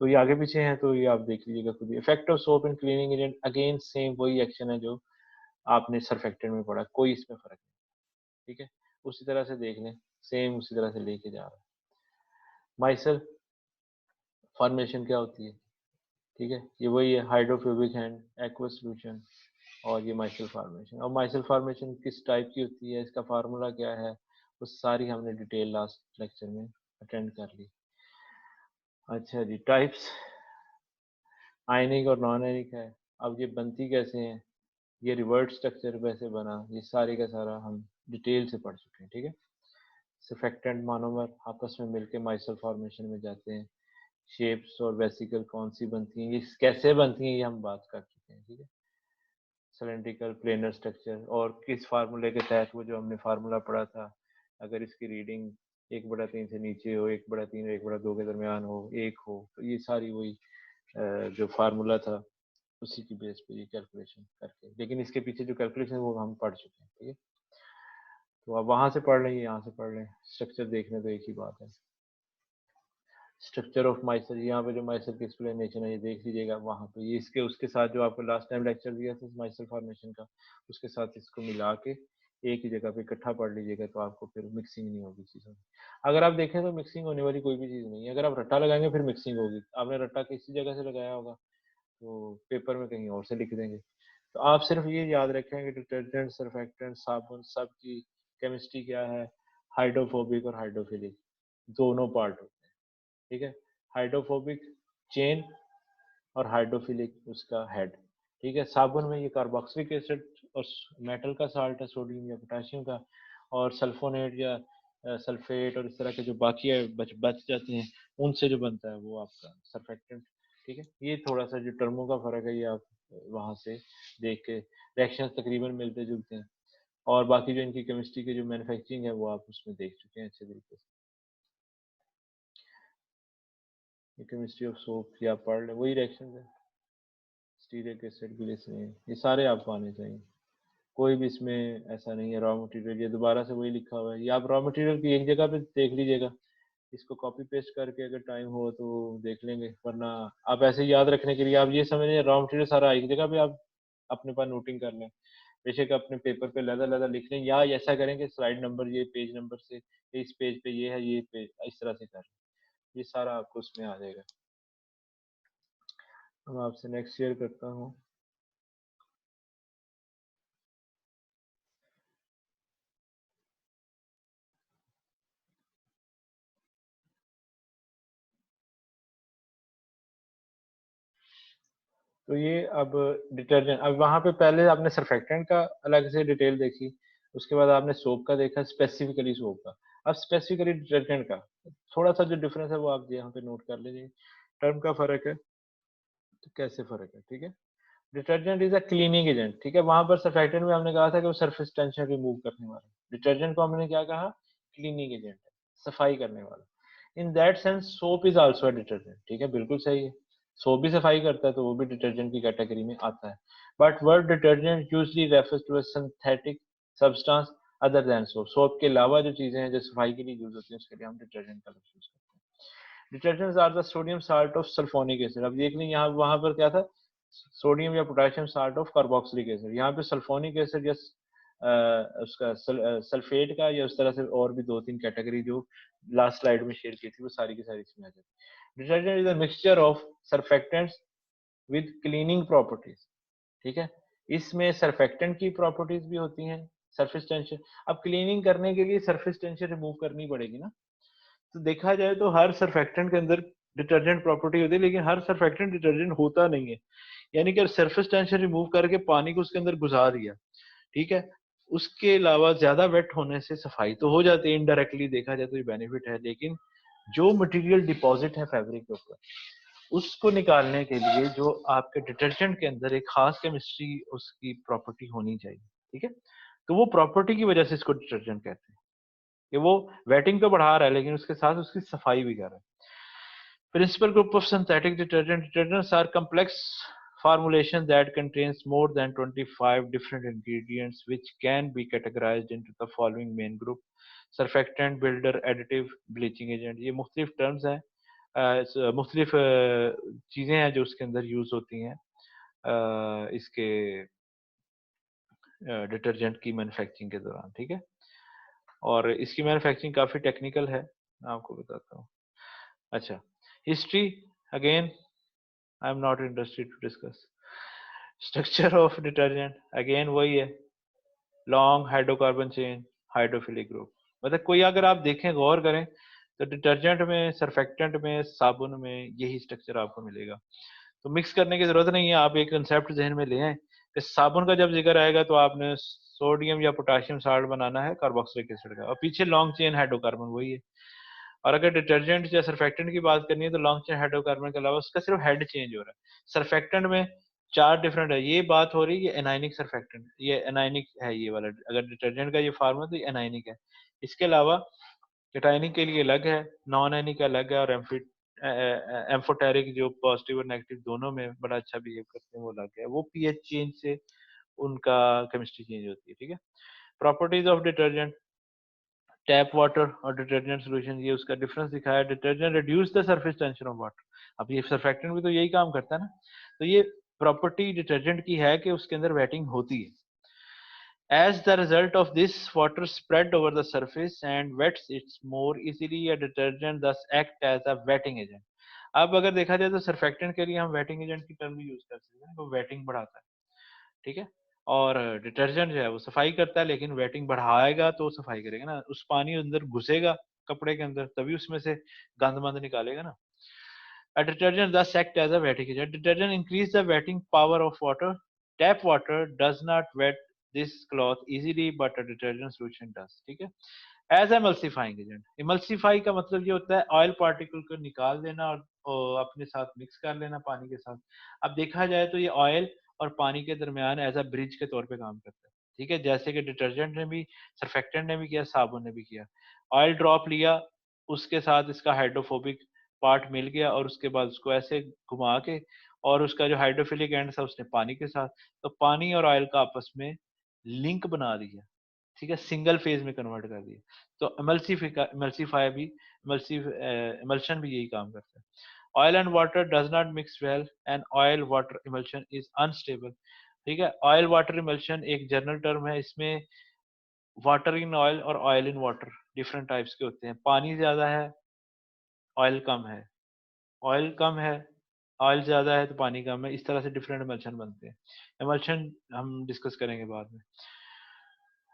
तो ये आगे पीछे हैं, तो ये आप देख लीजिएगा खुद ही। Effect of soap in cleaning agent, again same वही एक्शन है जो आपने सर्फेक्टेंट में पढ़ा, कोई इसमें फर्क नहीं, ठीक है। उसी तरह से देख लें, सेम उसी तरह से लेके जा रहा है। माइसल फॉर्मेशन क्या होती है, ठीक है, ये वही है, हाइड्रोफोबिक एंड एक्वा सॉल्यूशन, और ये माइसल फॉर्मेशन। और माइसल फॉर्मेशन किस टाइप की होती है, इसका फार्मूला क्या है, वो सारी हमने डिटेल लास्ट लेक्चर में अटेंड कर ली। अच्छा जी, टाइप्स आयनिक और नॉन आयनिक है। अब ये बनती कैसे हैं, ये रिवर्ट स्ट्रक्चर कैसे बना, ये सारे का सारा हम डिटेल से पढ़ चुके हैं, ठीक है। सर्फेक्टेंट मोनोमर आपस में मिलके माइसल फॉर्मेशन में जाते हैं। शेप्स और वेसिकल कौन सी बनती हैं, ये कैसे बनती हैं, ये हम बात कर चुके हैं, ठीक है। सिलेंड्रिकल प्लेनर स्ट्रक्चर, और किस फार्मूले के तहत, वो जो हमने फार्मूला पढ़ा था, अगर इसकी रीडिंग 1/3 से नीचे हो, 1/3 और 1/2 के दरमियान हो, 1 हो, तो ये सारी वही जो फार्मूला था उसी की बेस पे ये कैलकुलेशन करके, लेकिन इसके पीछे जो कैलकुलेशन है वो हम पढ़ चुके हैं, ठीक है। तो आप वहां से पढ़ लें, यहाँ से पढ़ लें, स्ट्रक्चर देखने तो एक ही बात है। स्ट्रक्चर ऑफ माइसल, यहाँ पे जो माइसल की एक्सप्लेनेशन है ये देख लीजिएगा वहाँ पे, ये इसके उसके साथ जो आपको लास्ट टाइम लेक्चर दिया था माइसल फॉर्मेशन का, उसके साथ इसको मिला के एक ही जगह पे इकट्ठा पढ़ लीजिएगा, तो आपको फिर मिक्सिंग नहीं होगी चीज़ों में। अगर आप देखें तो मिक्सिंग होने वाली कोई भी चीज़ नहीं है, अगर आप रट्टा लगाएंगे फिर मिक्सिंग होगी। आपने रट्टा किसी जगह से लगाया होगा तो पेपर में कहीं और से लिख देंगे। तो आप सिर्फ ये याद रखें कि डिटर्जेंट, सर्फेक्टेंट, साबुन, सब की केमिस्ट्री क्या है, हाइड्रोफोबिक और हाइड्रोफिलिक दोनों पार्ट होते हैं, ठीक है। हाइड्रोफोबिक चेन और हाइड्रोफिलिक उसका हेड, ठीक है। साबुन में ये कार्बोक्सिलिक एसिड और मेटल का साल्ट है, सोडियम या पोटेशियम का, और सल्फोनेट या सल्फेट और इस तरह के जो बाकी है बच जाते हैं, उनसे जो बनता है वो आपका सर्फेक्टेंट, ठीक है। ये थोड़ा सा जो टर्मों का फर्क है ये आप वहां से देख के, रिएक्शन तकरीबन मिलते जुलते हैं, और बाकी जो इनकी केमिस्ट्री की जो मैन्युफैक्चरिंग है वो आप उसमें देख चुके हैं अच्छे तरीके से। ये केमिस्ट्री ऑफ सोप या आप पढ़ लें, वही रिएक्शन है, स्टीरिक एसिड, ग्लिसरीन, ये सारे आपको आने चाहिए, कोई भी इसमें ऐसा नहीं है। रॉ मटेरियल ये दोबारा से वही लिखा हुआ है, ये आप रॉ मटेरियल की एक जगह पे देख लीजिएगा, इसको कॉपी पेस्ट करके अगर टाइम हो तो देख लेंगे, वरना आप ऐसे ही याद रखने के लिए आप ये समझिए रॉ मटेरियल सारा एक जगह पे आप अपने पास नोटिंग कर लें, बेशक अपने पेपर पे लदा लदा लिख लें, या ऐसा करेंगे स्लाइड नंबर ये पेज नंबर से, इस पेज पे ये है, ये पेज इस तरह से कर लें, ये सारा आपको उसमें आ जाएगा। मैं आपसे नेक्स्ट शेयर करता हूँ। तो ये अब डिटर्जेंट, अब वहां पे पहले आपने सर्फेक्टेंट का अलग से डिटेल देखी, उसके बाद आपने सोप का देखा, स्पेसिफिकली सोप का। अब स्पेसिफिकली डिटर्जेंट का थोड़ा सा जो डिफरेंस है वो आप यहाँ पे नोट कर लीजिए, टर्म का फर्क है तो कैसे फर्क है, ठीक है। Detergent is a cleaning agent, ठीक है। वहां पर सर्फेक्टेंट में हमने कहा था कि वो सरफेस टेंशन रिमूव करने वाला, डिटर्जेंट को हमने क्या कहा, क्लीनिंग एजेंट है, सफाई करने वाला। In that sense soap is also a detergent, ठीक है, बिल्कुल सही है, सोप भी सफाई करता है तो वो भी डिटर्जेंट की कैटेगरी में आता है। But word detergent usually refers to a synthetic substance other than soap, soap के अलावा जो चीजें हैं जो सफाई के लिए यूज होती हैं उसके लिए हम डिटर्जेंट का लफ्ज यूज करते हैं। Detergents are the sodium salt of sulphonic acid, अब देख लें यहाँ वहां पर क्या था, सोडियम या potassium salt of carboxylic acid, यहाँ पे सल्फोनिक एसिड या उसका सल्फेट का, या उस तरह से और भी 2-3 कैटेगरी जो लास्ट स्लाइड में शेयर की थी वो सारी की सारी इसमें आ जाती है। Detergent is a mixture of surfactants with cleaning properties, ठीक है। इसमें सर्फेक्टेंट की प्रॉपर्टीज भी होती हैं, सरफेस टेंशन, अब क्लीनिंग करने के लिए सरफेस टेंशन रिमूव करनी पड़ेगी ना, तो देखा जाए तो हर सर्फेक्टेंट के अंदर डिटर्जेंट प्रॉपर्टी होती है, लेकिन हर सर्फेक्टेंट डिटर्जेंट होता नहीं है, यानी कि सरफेस टेंशन रिमूव करके पानी को उसके अंदर घुसा दिया, ठीक है, उसके अलावा ज्यादा वेट होने से सफाई तो हो जाती है, इनडायरेक्टली देखा जाए तो ये बेनिफिट है, लेकिन जो मटेरियल डिपॉजिट है फैब्रिक के ऊपर उसको निकालने के लिए जो आपके डिटर्जेंट के अंदर एक खास केमिस्ट्री उसकी प्रॉपर्टी होनी चाहिए, ठीक है। तो वो प्रॉपर्टी की वजह से इसको डिटर्जेंट कहते हैं कि वो वेटिंग तो बढ़ा रहा है लेकिन उसके साथ उसकी सफाई भी कर रहा है। Principal group of synthetic detergents are complex formulation that contains more than 25 different ingredients which can be categorized into the following main group: surfactant, builder, additive, bleaching agent। ये मुख्तलिफ टर्म्स हैं, मुख्तलिफ चीज़ें हैं जो उसके अंदर यूज़ होती हैं इसके डिटर्जेंट की मैन्युफैक्चरिंग के दौरान, ठीक है। और इसकी मैन्युफैक्चरिंग काफ़ी टेक्निकल है, मैं आपको बताता हूँ। अच्छा, history again I am not interested to discuss. Structure of detergent again वही है, long hydrocarbon chain, hydrophilic group. मतलब कोई अगर आप देखें, गौर करें, तो डिटर्जेंट में, सरफेक्टेंट में, साबुन में यही स्ट्रक्चर आपको मिलेगा। तो मिक्स करने की जरूरत नहीं है, आप एक कंसेप्ट जहन में ले आए कि साबुन का जब जिक्र आएगा तो आपने सोडियम या पोटेशियम साल्ट बनाना है कार्बोक्सिलिक एसिड का, और पीछे लॉन्ग चेन हाइड्रोकार्बन वही है। और अगर डिटर्जेंट या सरफेक्टेंट की बात करनी है तो लॉन्ग चेन हाइड्रोकार्बन के अलावा उसका सिर्फ हेड चेंज हो रहा है। सरफेक्टेंट में 4 डिफरेंट है, ये बात हो रही है, ये एनाइनिक सरफेक्टेंट, ये एनाइनिक है ये वाला। अगर डिटर्जेंट का ये फार्मूला तो ये एनाइनिक है। इसके अलावा कैटायनिक के लिए अलग है, नॉन एनिक अलग है, और एम्फोटेरिक जो पॉजिटिव और नेगेटिव दोनों में बड़ा अच्छा बिहेव करते हैं वो अलग है। वो पीएच चेंज से उनका केमिस्ट्री चेंज होती है, ठीक है। Properties of detergent, tap water और डिटर्जेंट सॉल्यूशन, ये उसका डिफरेंस दिखाया। Detergent reduce the surface tension of water, अब ये सरफेक्टेंट भी तो यही काम करता है ना। तो ये प्रॉपर्टी डिटर्जेंट की है कि उसके अंदर वेटिंग होती है। As the result of this, water spread over the surface and wets it more easily. A detergent thus act as a wetting agent. अब अगर देखा जाए तो सरफेक्टेंट के लिए हम वेटिंग एजेंट की टर्म भी यूज कर सकते हैं, वो वेटिंग बढ़ाता है, ठीक है। और डिटर्जेंट जो है वो सफाई करता है, लेकिन वेटिंग बढ़ाएगा तो सफाई करेगा ना, उस पानी अंदर घुसेगा कपड़े के अंदर, तभी उसमें से गंद मंद निकालेगा ना। A detergent thus act as a wetting agent. Detergent increase the wetting power of water. Tap water does not wet this cloth easily, but a detergent solution does. ठीक है। As emulsifying agent. Emulsify का मतलब ये होता है oil particle को निकाल देना और अपने साथ मिक्स कर लेना पानी के साथ। अब देखा जाए तो ये ऑयल और पानी के दरमियान एज अ ब्रिज के तौर पे काम करता है, ठीक है। जैसे कि डिटर्जेंट ने भी, सरफेक्टेंट ने भी किया, साबुन ने भी किया। ऑयल ड्रॉप लिया, उसके साथ इसका हाइड्रोफोबिक पार्ट मिल गया, और उसके बाद उसको ऐसे घुमा के, और उसका जो हाइड्रोफिलिक एंड था उसने पानी के साथ, तो पानी और ऑयल का आपस में लिंक बना दिया, ठीक है, सिंगल फेज में कन्वर्ट कर दिया। तो इमल्सीफायर भी, इमल्शन भी यही काम करता है। Oil and water does not mix well and oil water emulsion is unstable, ठीक है। ऑयल वाटर इमल्शन एक जनरल टर्म है, इसमें वाटर इन ऑयल और oil in water different types के होते हैं। पानी ज्यादा है, ऑयल कम है, ऑयल कम है, ऑयल ज्यादा है तो पानी कम है, इस तरह से डिफरेंट इमल्शन बनते हैं। इमल्शन हम डिस्कस करेंगे बाद में।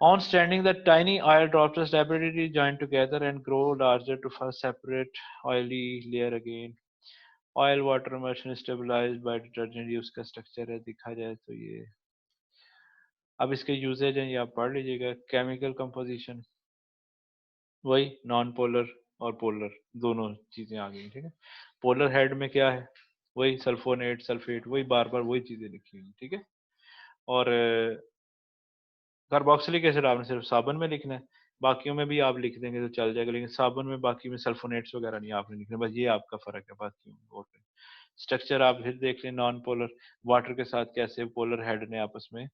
On standing, the tiny oil droplets rapidly join together and grow larger to first separate oily layer again. Oil water emulsion is stabilized by detergent, ये उसका स्ट्रक्चर है, दिखा जाए तो ये। अब इसके यूजेज हैं, ये आप पढ़ लीजिएगा। केमिकल कंपोजिशन वही, नॉन पोलर और पोलर दोनों चीजें आ गई, ठीक है। पोलर हेड में क्या है, वही सल्फोनेट, सल्फेट, वही बार बार वही चीजें लिखी हुई, ठीक है। और कार्बोक्सिलिक एसिड आपने सिर्फ साबुन में लिखना है, बाकियों में भी आप लिख देंगे तो चल जाएगा, लेकिन साबुन में बाकी में सल्फोनेट्स वगैरह नहीं आपने लिखना, बस ये आपका फर्क है बाकियों में। और स्ट्रक्चर आप फिर देख लें, नॉन पोलर वाटर के साथ कैसे पोलर हेड ने आपस में,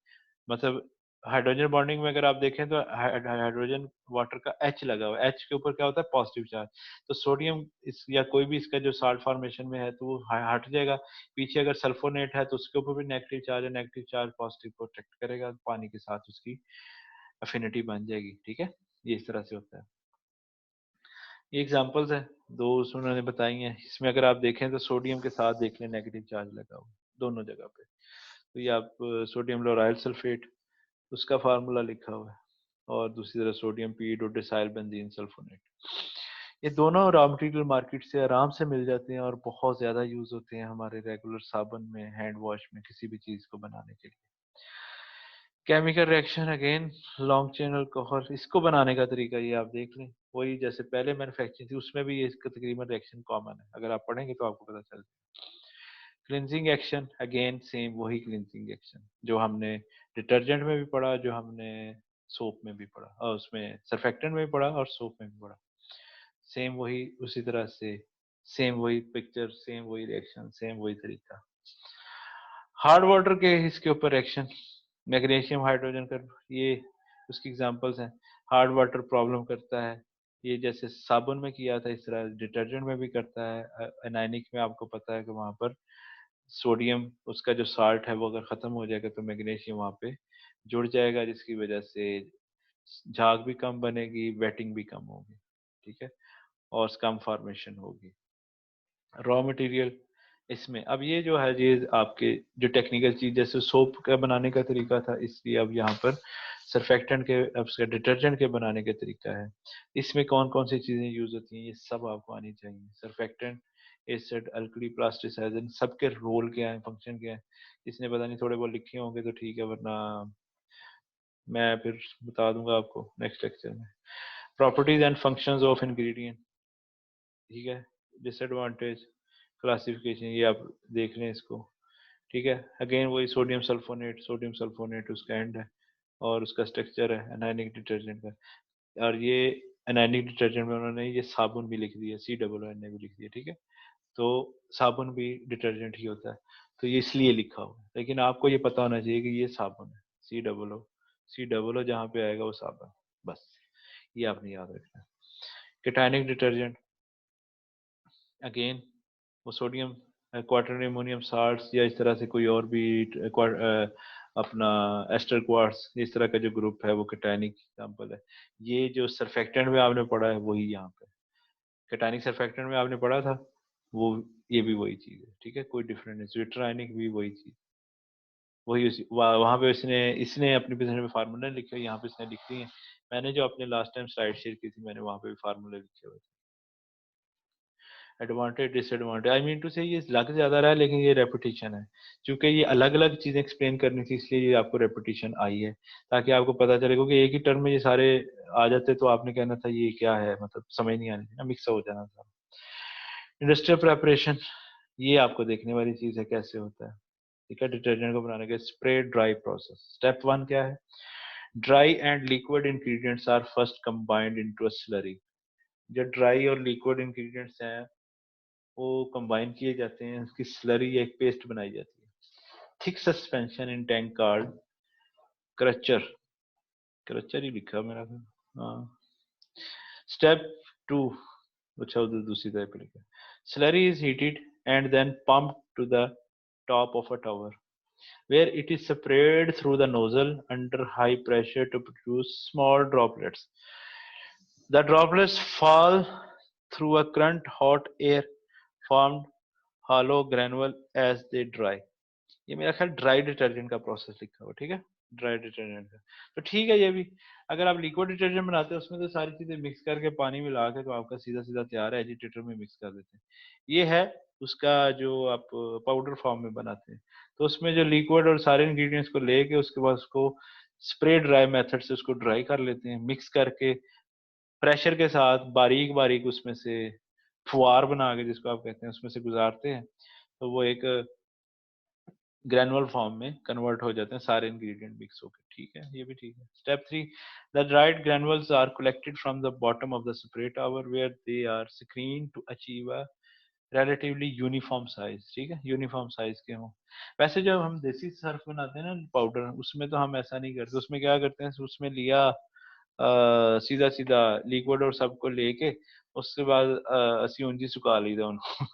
मतलब हाइड्रोजन बॉन्डिंग में अगर आप देखें तो हाइड्रोजन वाटर का एच लगा हुआ है, एच के ऊपर क्या होता है, पॉजिटिव चार्ज। तो सोडियम इस या कोई भी इसका जो साल्ट फॉर्मेशन में है तो वो हट जाएगा। पीछे अगर सल्फोनेट है तो उसके ऊपर भी नेगेटिव चार्ज है, नेगेटिव चार्ज पॉजिटिव को अट्रैक्ट करेगा, पानी के साथ उसकी अफिनिटी बन जाएगी, ठीक है। ये इस तरह से होता है। ये एग्जांपल्स है दो उसमें उन्होंने बताई हैं। इसमें अगर आप देखें तो सोडियम के साथ देख लें नेगेटिव चार्ज लगा हुआ दोनों जगह पे, तो ये आप सोडियम लोराइल सल्फेट उसका फार्मूला लिखा हुआ है, और दूसरी तरफ सोडियम पीडोडेसाइल बेंजीन सल्फोनेट। ये दोनों रॉ मटेरियल मार्केट से आराम से मिल जाते हैं और बहुत ज्यादा यूज होते हैं हमारे रेगुलर साबुन में, हैंड वॉश में, किसी भी चीज को बनाने के लिए। Chemical reaction again, long chain alcohol, इसको बनाने का तरीका ये आप देख लें, वही जैसे पहले मैन्युफैक्चरिंग थी उसमें भी ये इसका तकरीबन रिएक्शन कॉमन है, अगर आप पढ़ेंगे तो आपको पता चल जाएगा। क्लिनजिंग एक्शन अगेन सेम वही क्लिनजिंग एक्शन जो हमने डिटर्जेंट में भी पढ़ा, जो हमने सोप में भी पढ़ा, और उसमें सरफेक्टेंट में भी पढ़ा और सोप में भी पढ़ा। सेम वही, उसी तरह से सेम वही पिक्चर, सेम वही रिएक्शन, सेम वही तरीका। हार्ड वाटर के इसके ऊपर रिएक्शन, मैग्नीशियम हाइड्रोजन कर, ये उसकी एग्जांपल्स हैं। हार्ड वाटर प्रॉब्लम करता है, ये जैसे साबुन में किया था इस तरह डिटर्जेंट में भी करता है। एनायनिक में आपको पता है कि वहाँ पर सोडियम उसका जो साल्ट है वो अगर ख़त्म हो जाएगा तो मैग्नीशियम वहाँ पे जुड़ जाएगा, जिसकी वजह से झाग भी कम बनेगी, वेटिंग भी कम होगी, ठीक है, और स्कम फॉर्मेशन होगी। रॉ मटेरियल इसमें अब ये जो है ये आपके जो टेक्निकल चीज जैसे सोप का बनाने का तरीका था, इसलिए अब यहाँ पर सरफेक्टेंट के अब उसका डिटर्जेंट के बनाने का तरीका है। इसमें कौन कौन सी चीजें यूज होती हैं ये सब आपको आनी चाहिए। सरफेक्टेंट, एसिड, अल्कली, प्लास्टिसाइजर, सबके रोल क्या है, फंक्शन क्या है। इसने पता नहीं थोड़े बहुत लिखे होंगे तो ठीक है, वरना मैं फिर बता दूंगा आपको नेक्स्ट लेक्चर में। Properties and functions of ingredient, ठीक है। डिसएडवांटेज, क्लासिफिकेशन, ये आप देख लें इसको, ठीक है। अगेन वही सोडियम सल्फोनेट उसका एंड है और उसका स्ट्रक्चर है एनायनिक डिटर्जेंट का। और ये एनायनिक डिटर्जेंट में उन्होंने ये साबुन भी लिख दिया, COO ने भी लिख दिया, ठीक है। तो साबुन भी डिटर्जेंट ही होता है, तो ये इसलिए लिखा हुआ है, लेकिन आपको ये पता होना चाहिए कि ये साबुन है। COO जहाँ पे आएगा वो साबुन, बस ये आपने याद रखना है। केटायनिक डिटर्जेंट, अगेन वो सोडियम क्वार्टर अमोनियम साल्ट्स या इस तरह से कोई और भी अपना एस्टर क्वार्ट्स, इस तरह का जो ग्रुप है वो केटायनिक एग्जाम्पल है। ये जो सरफेक्टेंट में आपने पढ़ा है वही यहाँ पे केटायनिक सरफेक्टेंट में आपने पढ़ा था, वो ये भी वही चीज है, ठीक है, कोई डिफरेंट नहीं। स्विट्रायनिक भी वही चीज, वही उसी वहाँ पे इसने इसने अपनी प्रेजेंटेशन में फार्मूला लिखे हुए, यहाँ पे इसने लिख दिए हैं। मैंने जो अपने लास्ट टाइम स्लाइड शेयर की थी मैंने वहाँ पे भी फार्मूले लिखे हुए थे। Advantage disadvantage, I mean to say ये लग ज्यादा रहा है लेकिन ये रेपिटेशन है, क्योंकि ये अलग अलग चीजें एक्सप्लेन करनी थी इसलिए ये आपको रेपिटेशन आई है, ताकि आपको पता चले, क्योंकि एक ही टर्म में ये सारे आ जाते तो आपने कहना था ये क्या है, मतलब समझ नहीं आनी थी ना, मिक्स हो जाना था। इंडस्ट्रियल प्रेपरेशन, ये आपको देखने वाली चीज है कैसे होता है, ठीक है। डिटर्जेंट को बनाने के स्प्रे ड्राई प्रोसेस, स्टेप 1 क्या है, dry and liquid ingredients are first combined into a slurry. जो ड्राई और लिक्विड इंग्रेडिएंट्स हैं वो कंबाइन किए जाते हैं, उसकी स्लरी एक पेस्ट बनाई जाती है। थिक सस्पेंशन इन टैंक कार्ड क्रचर, क्रचर ही लिखा मेरा, हाँ। स्टेप 2, अच्छा उधर दूसरी तरफ पे लिखा, slurry is heated and then pumped to the top of a tower where it is sprayed through the nozzle under high pressure to produce small droplets. The droplets fall through a current hot air formed hollow granule as they dry. ये मेरा ख्याल dry detergent का process लिखा हुआ, ठीक है, dry detergent का। तो ठीक है, ये भी अगर आप लिक्विड डिटर्जेंट बनाते हैं उसमें तो सारी चीजें मिक्स करके पानी मिला के तो आपका सीधा सीधा तैयार है, एजिटेटर में मिक्स कर देते हैं। ये है उसका जो आप पाउडर फॉर्म में बनाते हैं, तो उसमें जो लिक्विड और सारे इंग्रेडिएंट्स को लेके उसके बाद उसको स्प्रे ड्राई मेथड से उसको ड्राई कर लेते हैं, मिक्स करके प्रेशर के साथ बारीक बारीक उसमें से फुहार बना के, जिसको आप कहते हैं, उसमें से गुजारते हैं, तो वो एक ग्रेनुअल फॉर्म में कन्वर्ट हो जाते हैं सारे इंग्रेडिएंट मिक्स होकर, ठीक है, ये भी ठीक है। Step 3, the dried granules are collected from the bottom of the spray tower where they are screen to achieve a relatively uniform size, ठीक है, यूनिफॉर्म साइज के हों। वैसे जब हम देसी सर्फ बनाते हैं ना पाउडर, उसमें तो हम ऐसा नहीं करते, उसमें क्या करते हैं, उसमें लिया सीधा सीधा लिक्विड और सबको लेके उसके बाद असी ऊंजी सुखा लीदा उनको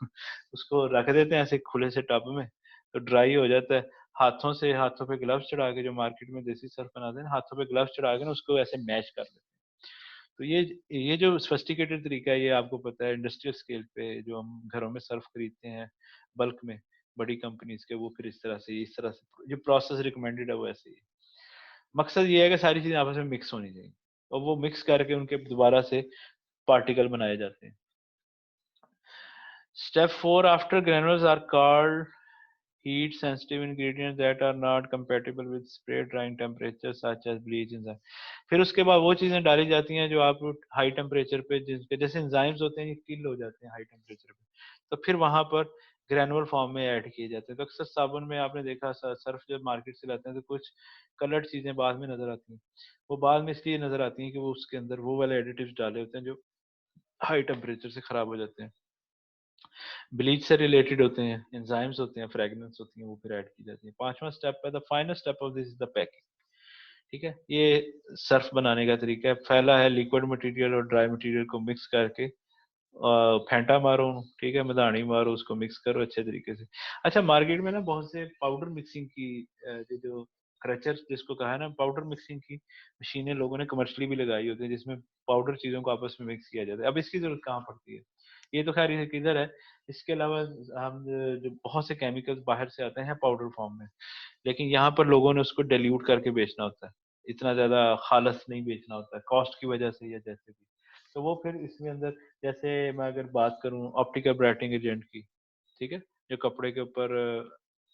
उसको रख देते हैं ऐसे खुले से टब में, तो ड्राई हो जाता है। हाथों पे ग्लव्स चढ़ा के, जो मार्केट में देसी सर्फ बनाते हैं हाथों पे ग्लव्स चढ़ा के ना उसको ऐसे मैश कर देते हैं। तो ये जो सोफिस्टिकेटेड तरीका है ये आपको पता है इंडस्ट्रियल स्केल पे जो हम घरों में सर्फ खरीदते हैं बल्क में बड़ी कंपनीज के, वो फिर इस तरह से जो प्रोसेस रिकमेंडेड है वो ऐसे ही है। मकसद ये है कि सारी चीजें आपस में मिक्स होनी चाहिए और वो मिक्स करके उनके दोबारा से पार्टिकल बनाए जाते हैं। Step 4, after granules are called heat sensitive ingredients that are not compatible with spray drying temperatures such as bleach enzyme। फिर उसके बाद वो चीजें डाली जाती हैं जो आप हाई टेम्परेचर पे, जिनके जैसे एंजाइम्स होते हैं ये किल हो जाते हैं हाई टेम्परेचर पे, तो फिर वहां पर ग्रेनुअल फॉर्म में ऐड किए जाते हैं। तो अक्सर साबुन में आपने देखा सर्फ जब मार्केट से लाते हैं तो कुछ कलर्ड चीजें बाद में नजर आती हैं, वो बाद में इसलिए नजर आती हैं कि वो उसके अंदर वो वाले एडिटिव्स डाले होते हैं जो हाई टेम्परेचर से खराब हो जाते हैं, ब्लीच से रिलेटेड होते हैं, एंजाइम्स होते हैं, फ्रेगनेंस होती हैं, वो फिर ऐड की जाती है। पांचवा स्टेप है the final step of this is the packing, ठीक है, ये सर्फ बनाने का तरीका है। पहला है लिक्विड मटेरियल और ड्राई मटेरियल को मिक्स करके फेंटा मारो, ठीक है, मधानी मारो, उसको मिक्स करो अच्छे तरीके से। अच्छा, मार्केट में ना बहुत से पाउडर मिक्सिंग की जो क्रचर जिसको कहा है ना, पाउडर मिक्सिंग की मशीनें लोगों ने कमर्शियली भी लगाई होती है, जिसमें पाउडर चीजों को आपस में मिक्स किया जाता है। अब इसकी जरूरत कहाँ पड़ती है? ये तो खैर ये किधर है। इसके अलावा हम जो बहुत से केमिकल्स बाहर से आते हैं पाउडर फॉर्म में, लेकिन यहाँ पर लोगों ने उसको डिल्यूट करके बेचना होता है, इतना ज्यादा खालस नहीं बेचना होता है कॉस्ट की वजह से या जैसे भी। तो वो फिर इसमें अंदर, जैसे मैं अगर बात करूं ऑप्टिकल ब्राइटनिंग एजेंट की, ठीक है, जो कपड़े के ऊपर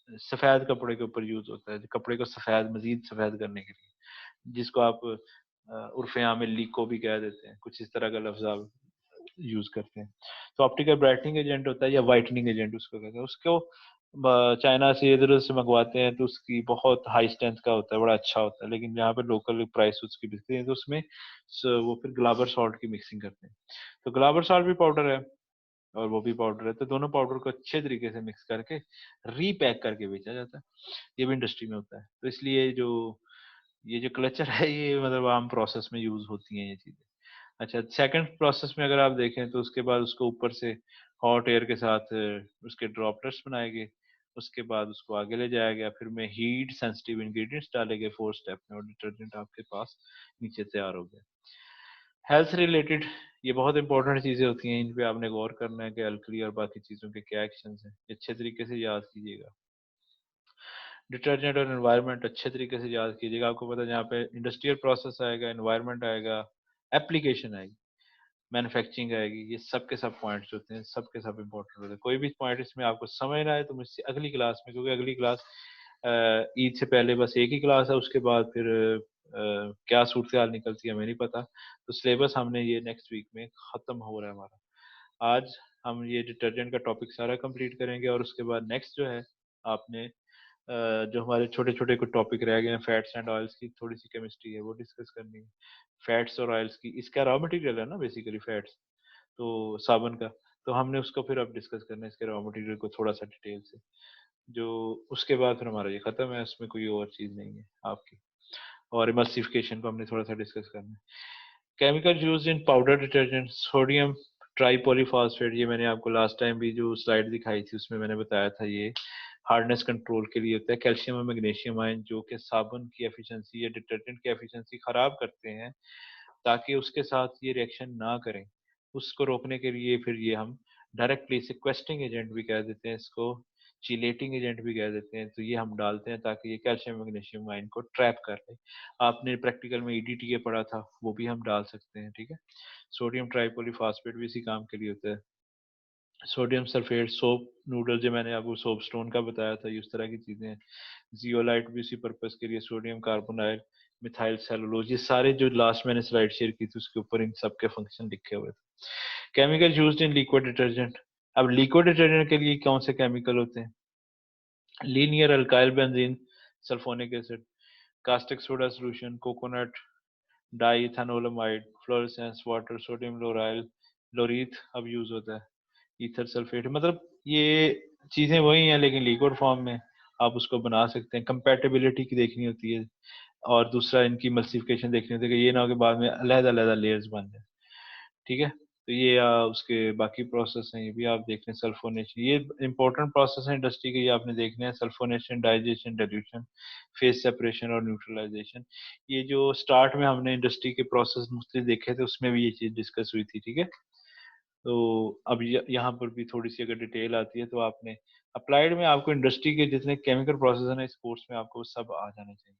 सफेद कपड़े के ऊपर यूज होता है, जो कपड़े को सफेद मजीद सफेद करने के लिए, जिसको आप उर्फे आम में लीको भी कह देते हैं, कुछ इस तरह का लफ्ज आप यूज करते हैं। तो ऑप्टिकल ब्राइटनिंग एजेंट होता है या वाइटनिंग एजेंट उसको कहते हैं। उसको चाइना से इधर से मंगवाते हैं तो उसकी बहुत हाई स्ट्रेंथ का होता है, बड़ा अच्छा होता है, लेकिन यहाँ पे लोकल प्राइस उसकी बिकती है तो उसमें वो फिर ग्लाबर सॉल्ट की मिक्सिंग करते हैं। तो ग्लाबर सॉल्ट भी पाउडर है और वो भी पाउडर है, तो दोनों पाउडर को अच्छे तरीके से मिक्स करके रीपैक करके बेचा जाता है। ये भी इंडस्ट्री में होता है। तो इसलिए ये जो क्लचर है ये मतलब आम प्रोसेस में यूज होती हैं ये चीजें। अच्छा, सेकंड प्रोसेस में अगर आप देखें तो उसके बाद उसको ऊपर से हॉट एयर के साथ उसके ड्रॉपलेट्स बनाए गए, उसके बाद उसको आगे ले जाया गया, फिर में हीट सेंसिटिव इंग्रेडिएंट्स डाले गए 4 स्टेप में और डिटर्जेंट आपके पास नीचे तैयार हो गया। हेल्थ रिलेटेड ये बहुत इंपॉर्टेंट चीजें होती हैं, इन पे आपने गौर करना है कि अल्कली और बाकी चीजों के क्या एक्शन हैं, अच्छे तरीके से याद कीजिएगा। डिटर्जेंट और एनवायरनमेंट अच्छे तरीके से याद कीजिएगा। आपको पता है जहाँ पे इंडस्ट्रियल प्रोसेस आएगा, एनवायरनमेंट आएगा, एप्लीकेशन आएगी, मैन्युफैक्चरिंग आएगी, ये सब के सब पॉइंट्स होते हैं, सब के सब इंपॉर्टेंट होते हैं। कोई भी पॉइंट इसमें आपको समझ ना आए तो मुझसे अगली क्लास में, क्योंकि अगली क्लास ईद से पहले बस एक ही क्लास है, उसके बाद फिर क्या सूरत हाल निकलती है हमें नहीं पता। तो सिलेबस हमने ये नेक्स्ट वीक में खत्म हो रहा है हमारा। आज हम ये डिटर्जेंट का टॉपिक सारा कंप्लीट करेंगे और उसके बाद नेक्स्ट जो है आपने जो हमारे छोटे छोटे कुछ टॉपिक रह गए हैं, फैट्स एंड ऑयल्स की थोड़ी सी केमिस्ट्री है वो डिस्कस करनी है। फैट्स और ऑयल्स की, इसका रॉ मटेरियल है ना बेसिकली फैट्स, तो साबुन का, तो हमने उसको फिर अब डिस्कस करना है इसके रॉ मटेरियल को थोड़ा सा डिटेल से। जो उसके बाद फिर हमारा ये खत्म है, उसमें कोई और चीज नहीं है आपकी। और इमल्सिफिकेशन को हमने थोड़ा सा डिस्कस करना है। Chemical use in powder detergent, sodium tripolyphosphate, ये मैंने आपको लास्ट टाइम भी जो स्लाइड दिखाई थी उसमें मैंने बताया था, ये हार्डनेस कंट्रोल के लिए होता है। कैल्शियम और मैग्नीशियम आयन जो कि साबुन की एफिशिएंसी या डिटर्जेंट की एफिशिएंसी खराब करते हैं, ताकि उसके साथ ये रिएक्शन ना करें, उसको रोकने के लिए फिर ये हम डायरेक्टली सिक्वेस्टिंग एजेंट भी कह देते हैं इसको, चिलेटिंग एजेंट भी कह देते हैं, तो ये हम डालते हैं ताकि ये कैल्शियम मैग्नीशियम आयन को ट्रैप कर ले। आपने प्रैक्टिकल में ईडीटीए पढ़ा था, वो भी हम डाल सकते हैं, ठीक है। सोडियम ट्राईपॉलीफॉस्फेट भी इसी काम के लिए होता है। सोडियम सल्फेट, सोप नूडल जो मैंने आपको सोप स्टोन का बताया था, ये उस तरह की चीजें हैं। जियोलाइट भी इसी पर्पस के लिए, सोडियम कार्बोनाइल, मिथाइल सेलुलोज, ये सारे जो लास्ट मैंने स्लाइड शेयर की थी उसके ऊपर इन सब के फंक्शन लिखे हुए थे। Chemical used in liquid detergent, अब लिक्विड डिटर्जेंट के लिए कौन से केमिकल होते हैं? Linear alkyl benzene, sulphonic acid, caustic soda solution, coconut diethanolamide, fluorescence water, sodium lauryl, laureth अब यूज होता है, ईथर सल्फेट, मतलब ये चीजें वही हैं लेकिन लिक्विड फॉर्म में आप उसको बना सकते हैं। कंपैटिबिलिटी की देखनी होती है और दूसरा इनकी मल्सिफिकेशन देखनी होती है कि ये ना हो कि बाद में अलग अलग लेयर्स बन जाए, ठीक है। तो ये उसके बाकी प्रोसेस हैं, ये भी आप देख लें। सल्फोनेशन, ये इंपॉर्टेंट प्रोसेस है इंडस्ट्री के, ये आपने देखने हैं। Sulphonation, digestion, dilution, phase separation और न्यूट्रलाइजेशन, ये जो स्टार्ट में हमने इंडस्ट्री के प्रोसेस मुख्तलिफ देखे थे उसमें भी ये चीज डिस्कस हुई थी, ठीक है। तो अब यहाँ पर भी थोड़ी सी अगर डिटेल आती है तो आपने अप्लाइड में आपको इंडस्ट्री के जितने केमिकल प्रोसेस है ना इस कोर्स में आपको सब आ जाने चाहिए,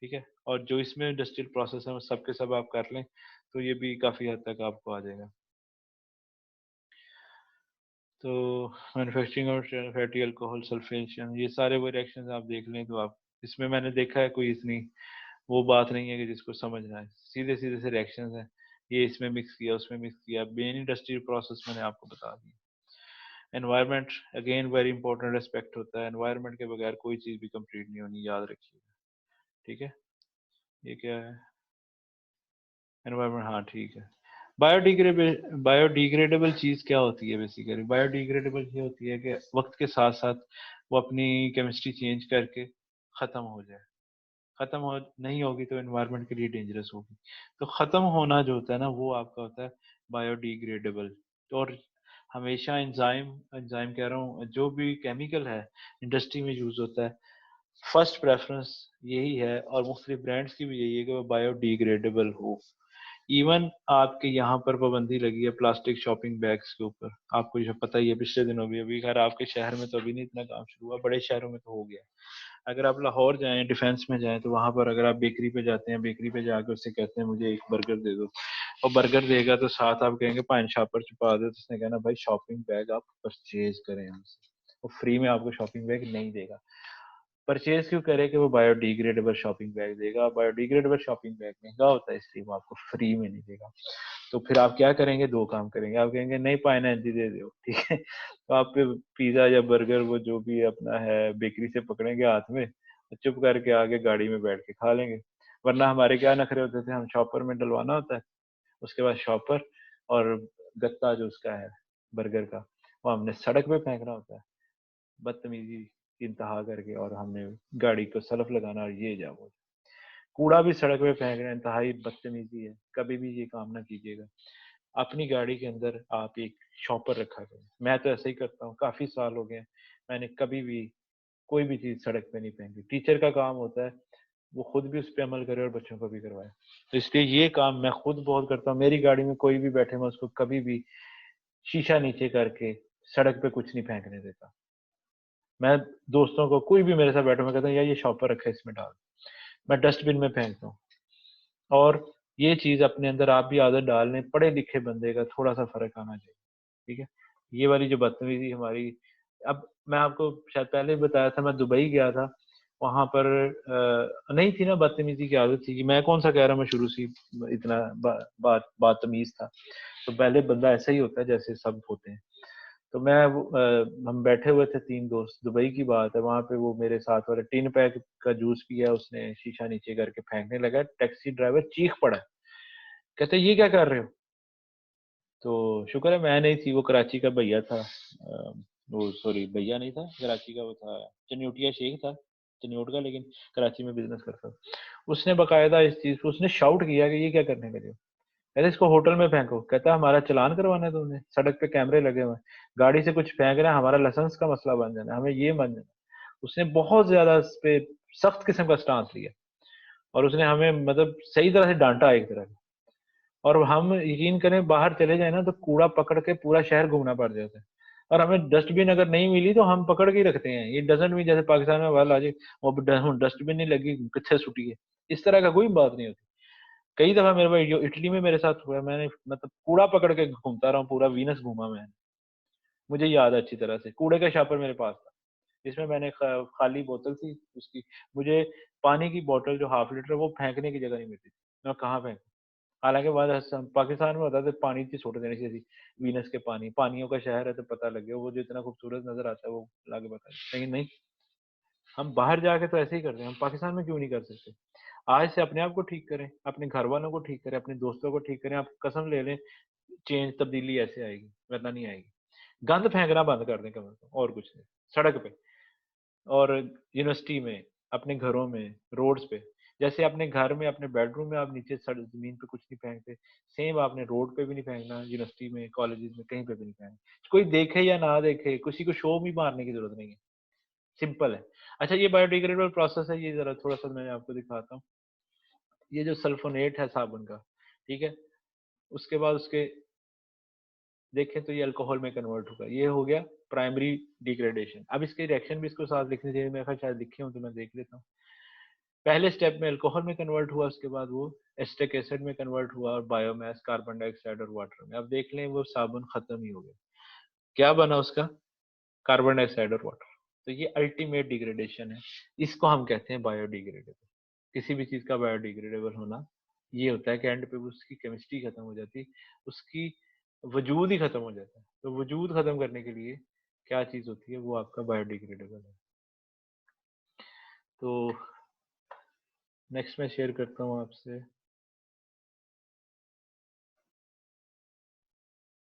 ठीक है। और जो इसमें इंडस्ट्रियल प्रोसेस है वो सब के सब आप कर लें तो ये भी काफी हद तक आपको आ जाएगा। तो मैन्युफैक्चरिंग और फैटी अल्कोहल सल्फेशन, ये सारे वो रिएक्शंस आप देख लें तो आप इसमें मैंने देखा है कोई इतनी वो बात नहीं है कि जिसको समझना है, सीधे सीधे से रिएक्शंस हैं। ये इसमें मिक्स किया उसमें मिक्स किया, मेन इंडस्ट्रियल प्रोसेस मैंने आपको बता दिया। Environment again very important aspect होता है, एनवायरनमेंट के बगैर कोई चीज भी कंप्लीट नहीं होनी, याद रखिएगा, ठीक है। ये क्या है? एनवायरनमेंट, हाँ ठीक है। बायोडिग्रेडेबल चीज क्या होती है? बेसिकली बायोडिग्रेडेबल ये होती है कि वक्त के साथ साथ वो अपनी केमिस्ट्री चेंज करके खत्म हो जाए, खत्म हो नहीं होगी तो एनवायरनमेंट के लिए डेंजरस होगी। तो खत्म होना जो होता है ना वो आपका होता है बायोडिग्रेडेबल। और हमेशा एंजाइम एंजाइम कह रहा हूँ, जो भी केमिकल है इंडस्ट्री में यूज होता है, फर्स्ट प्रेफरेंस यही है और मुख्तलिफ ब्रांड्स की भी यही है कि वो बायोडिग्रेडेबल हो। इवन आपके यहाँ पर पाबंदी लगी है प्लास्टिक शॉपिंग बैग्स के ऊपर, आपको ये पता ही है, पिछले दिनों भी, अभी खैर आपके शहर में तो अभी नहीं इतना काम शुरू हुआ, बड़े शहरों में तो हो गया। अगर आप लाहौर जाएं, डिफेंस में जाएं, तो वहां पर अगर आप बेकरी पे जाते हैं, बेकरी पे जाकर उससे कहते हैं मुझे एक बर्गर दे दो, और बर्गर देगा तो साथ आप कहेंगे पाइन शॉपर छुपा दो, तो उसने कहना भाई शॉपिंग बैग आप परचेज करें हमसे, वो फ्री में आपको शॉपिंग बैग नहीं देगा। परचेज क्यों करे कि वो बायोडिग्रेडेबल शॉपिंग बैग देगा। बायोडिग्रेडेबल शॉपिंग बैग महंगा होता है इसलिए वो आपको फ्री में नहीं देगा। तो फिर आप क्या करेंगे, दो काम करेंगे, आप कहेंगे नहीं पाइनएंजी दे दो, ठीक है, तो आप पिज्जा या बर्गर वो जो भी अपना है बेकरी से पकड़ेंगे हाथ में, चुप करके आगे गाड़ी में बैठ के खा लेंगे। वरना हमारे क्या नखरे होते थे, हम शॉपर में डलवाना होता है, उसके बाद शॉपर और गत्ता जो उसका है बर्गर का, वो हमने सड़क पे फेंकना होता है बदतमीजी की इंतहा करके, और हमने गाड़ी को सलफ लगाना और ये जाओ। कूड़ा भी सड़क पे फेंकना इंतहाई बदतमीजी है, कभी भी ये काम ना कीजिएगा। अपनी गाड़ी के अंदर आप एक शॉपर रखा करें। मैं तो ऐसे ही करता हूँ, काफी साल हो गए, मैंने कभी भी कोई भी चीज सड़क पे नहीं फेंकी। टीचर का काम होता है वो खुद भी उस पर अमल करे और बच्चों को भी करवाए, तो इसलिए ये काम मैं खुद बहुत करता हूँ। मेरी गाड़ी में कोई भी बैठे, मैं उसको कभी भी शीशा नीचे करके सड़क पे कुछ नहीं फेंकने देता। मैं दोस्तों को, कोई भी मेरे साथ बैठो, मैं कहता हूँ यार ये शॉपर रखा है इसमें डाल, मैं डस्टबिन में फेंकता हूँ। और ये चीज अपने अंदर आप भी आदत डाल लें, पढ़े लिखे बंदे का थोड़ा सा फर्क आना चाहिए, ठीक है। ये वाली जो बदतमीजी हमारी, अब मैं आपको शायद पहले ही बताया था, मैं दुबई गया था, वहां पर नहीं थी ना बदतमीजी की आदत थी कि मैं कौन सा कह रहा हूँ, मैं शुरू से इतना बदतमीज था। तो पहले बंदा ऐसा ही होता है जैसे सब होते हैं। तो हम बैठे हुए थे तीन दोस्त, दुबई की बात है, वहां पे वो मेरे साथ वाले टिन पैक का जूस पिया उसने, शीशा नीचे करके फेंकने लगा, टैक्सी ड्राइवर चीख पड़ा, कहते ये क्या कर रहे हो। तो शुक्र है मैं नहीं थी, वो कराची का भैया था, वो सॉरी भैया नहीं था कराची का, वो था चन्योटिया शेख था चन्योट का, लेकिन कराची में बिजनेस करता था। उसने बकायदा इस चीज को उसने शाउट किया कि ये क्या करने लगे हो, कहते इसको होटल में फेंको। कहता हमारा चालान करवाना है तुमने, सड़क पे कैमरे लगे हुए हैं, गाड़ी से कुछ फेंक रहे हैं, हमारा लाइसेंस का मसला बन जाना है, हमें ये बन जाना। उसने बहुत ज्यादा इस पे सख्त किस्म का स्टांस लिया, और उसने हमें मतलब सही तरह से डांटा एक तरह से। और हम यकीन करें बाहर चले जाए ना तो कूड़ा पकड़ के पूरा शहर घूमना पड़ जाता है, और हमें डस्टबिन अगर नहीं मिली तो हम पकड़ के ही रखते हैं। ये डजेंट मीन जैसे पाकिस्तान में वाल आ जाए वो डस्टबिन नहीं लगी कितने छुट्टी है, इस तरह का कोई बात नहीं होती। कई दफा मेरे भाई जो इटली में मेरे साथ हुआ है, मैंने मतलब कूड़ा पकड़ के घूमता रहा हूँ, पूरा वीनस घूमा मैं, मुझे याद है अच्छी तरह से, कूड़े का शापर मेरे पास था जिसमें मैंने खाली बोतल थी उसकी, मुझे पानी की बोतल जो हाफ लीटर वो फेंकने की जगह नहीं मिलती थी, मैं कहाँ फेंक। हालांकि बाद पाकिस्तान में होता था पानी की छोड़ देनी चाहिए, वीनस के पानी, पानियों का शहर है तो पता लग गया वो जो इतना खूबसूरत नजर आता है वो लाके बता, लेकिन नहीं, हम बाहर जाके तो ऐसे ही करते हैं, हम पाकिस्तान में क्यों नहीं कर सकते। आज से अपने आप को ठीक करें, अपने घर वालों को ठीक करें, अपने दोस्तों को ठीक करें, आप कसम ले लें चेंज तब्दीली ऐसे आएगी, वरना नहीं आएगी। गंद फेंकना बंद कर दें कम से कम, और कुछ नहीं, सड़क पे और यूनिवर्सिटी में, अपने घरों में, रोड्स पे। जैसे अपने घर में अपने बेडरूम में आप नीचे जमीन पे कुछ नहीं फेंकते, सेम आपने रोड पे भी नहीं फेंकना, यूनिवर्सिटी में, कॉलेजेस में, कहीं पे भी नहीं फेंकना। कोई देखे या ना देखे, किसी को शो भी मारने की जरूरत नहीं है, सिंपल है। अच्छा ये बायोडिग्रेडेबल प्रोसेस है, ये जरा थोड़ा सा मैं आपको दिखाता हूँ। ये जो सल्फोनेट है साबुन का, ठीक है, उसके बाद उसके देखें तो ये अल्कोहल में कन्वर्ट होगा, ये हो गया प्राइमरी डिग्रेडेशन। अब इसके रिएक्शन भी इसको साथ लिखने चाहिए, मेरे ख्याल शायद लिखे हूँ तो मैं देख लेता हूँ। पहले स्टेप में अल्कोहल में कन्वर्ट हुआ, उसके बाद वो एस्टिक एसिड में कन्वर्ट हुआ, और बायोमास, कार्बन डाइऑक्साइड और वाटर में। अब देख लें वो साबुन खत्म ही हो गया, क्या बना उसका, कार्बन डाइऑक्साइड और वाटर। तो ये अल्टीमेट डिग्रेडेशन है, इसको हम कहते हैं बायोडिग्रेडेबल। किसी भी चीज का बायोडिग्रेडेबल होना ये होता है कि एंड पे उसकी केमिस्ट्री खत्म हो जाती है, उसकी वजूद ही खत्म हो जाता है। तो वजूद खत्म करने के लिए क्या चीज होती है, वो आपका बायोडिग्रेडेबल है। तो नेक्स्ट मैं शेयर करता हूँ आपसे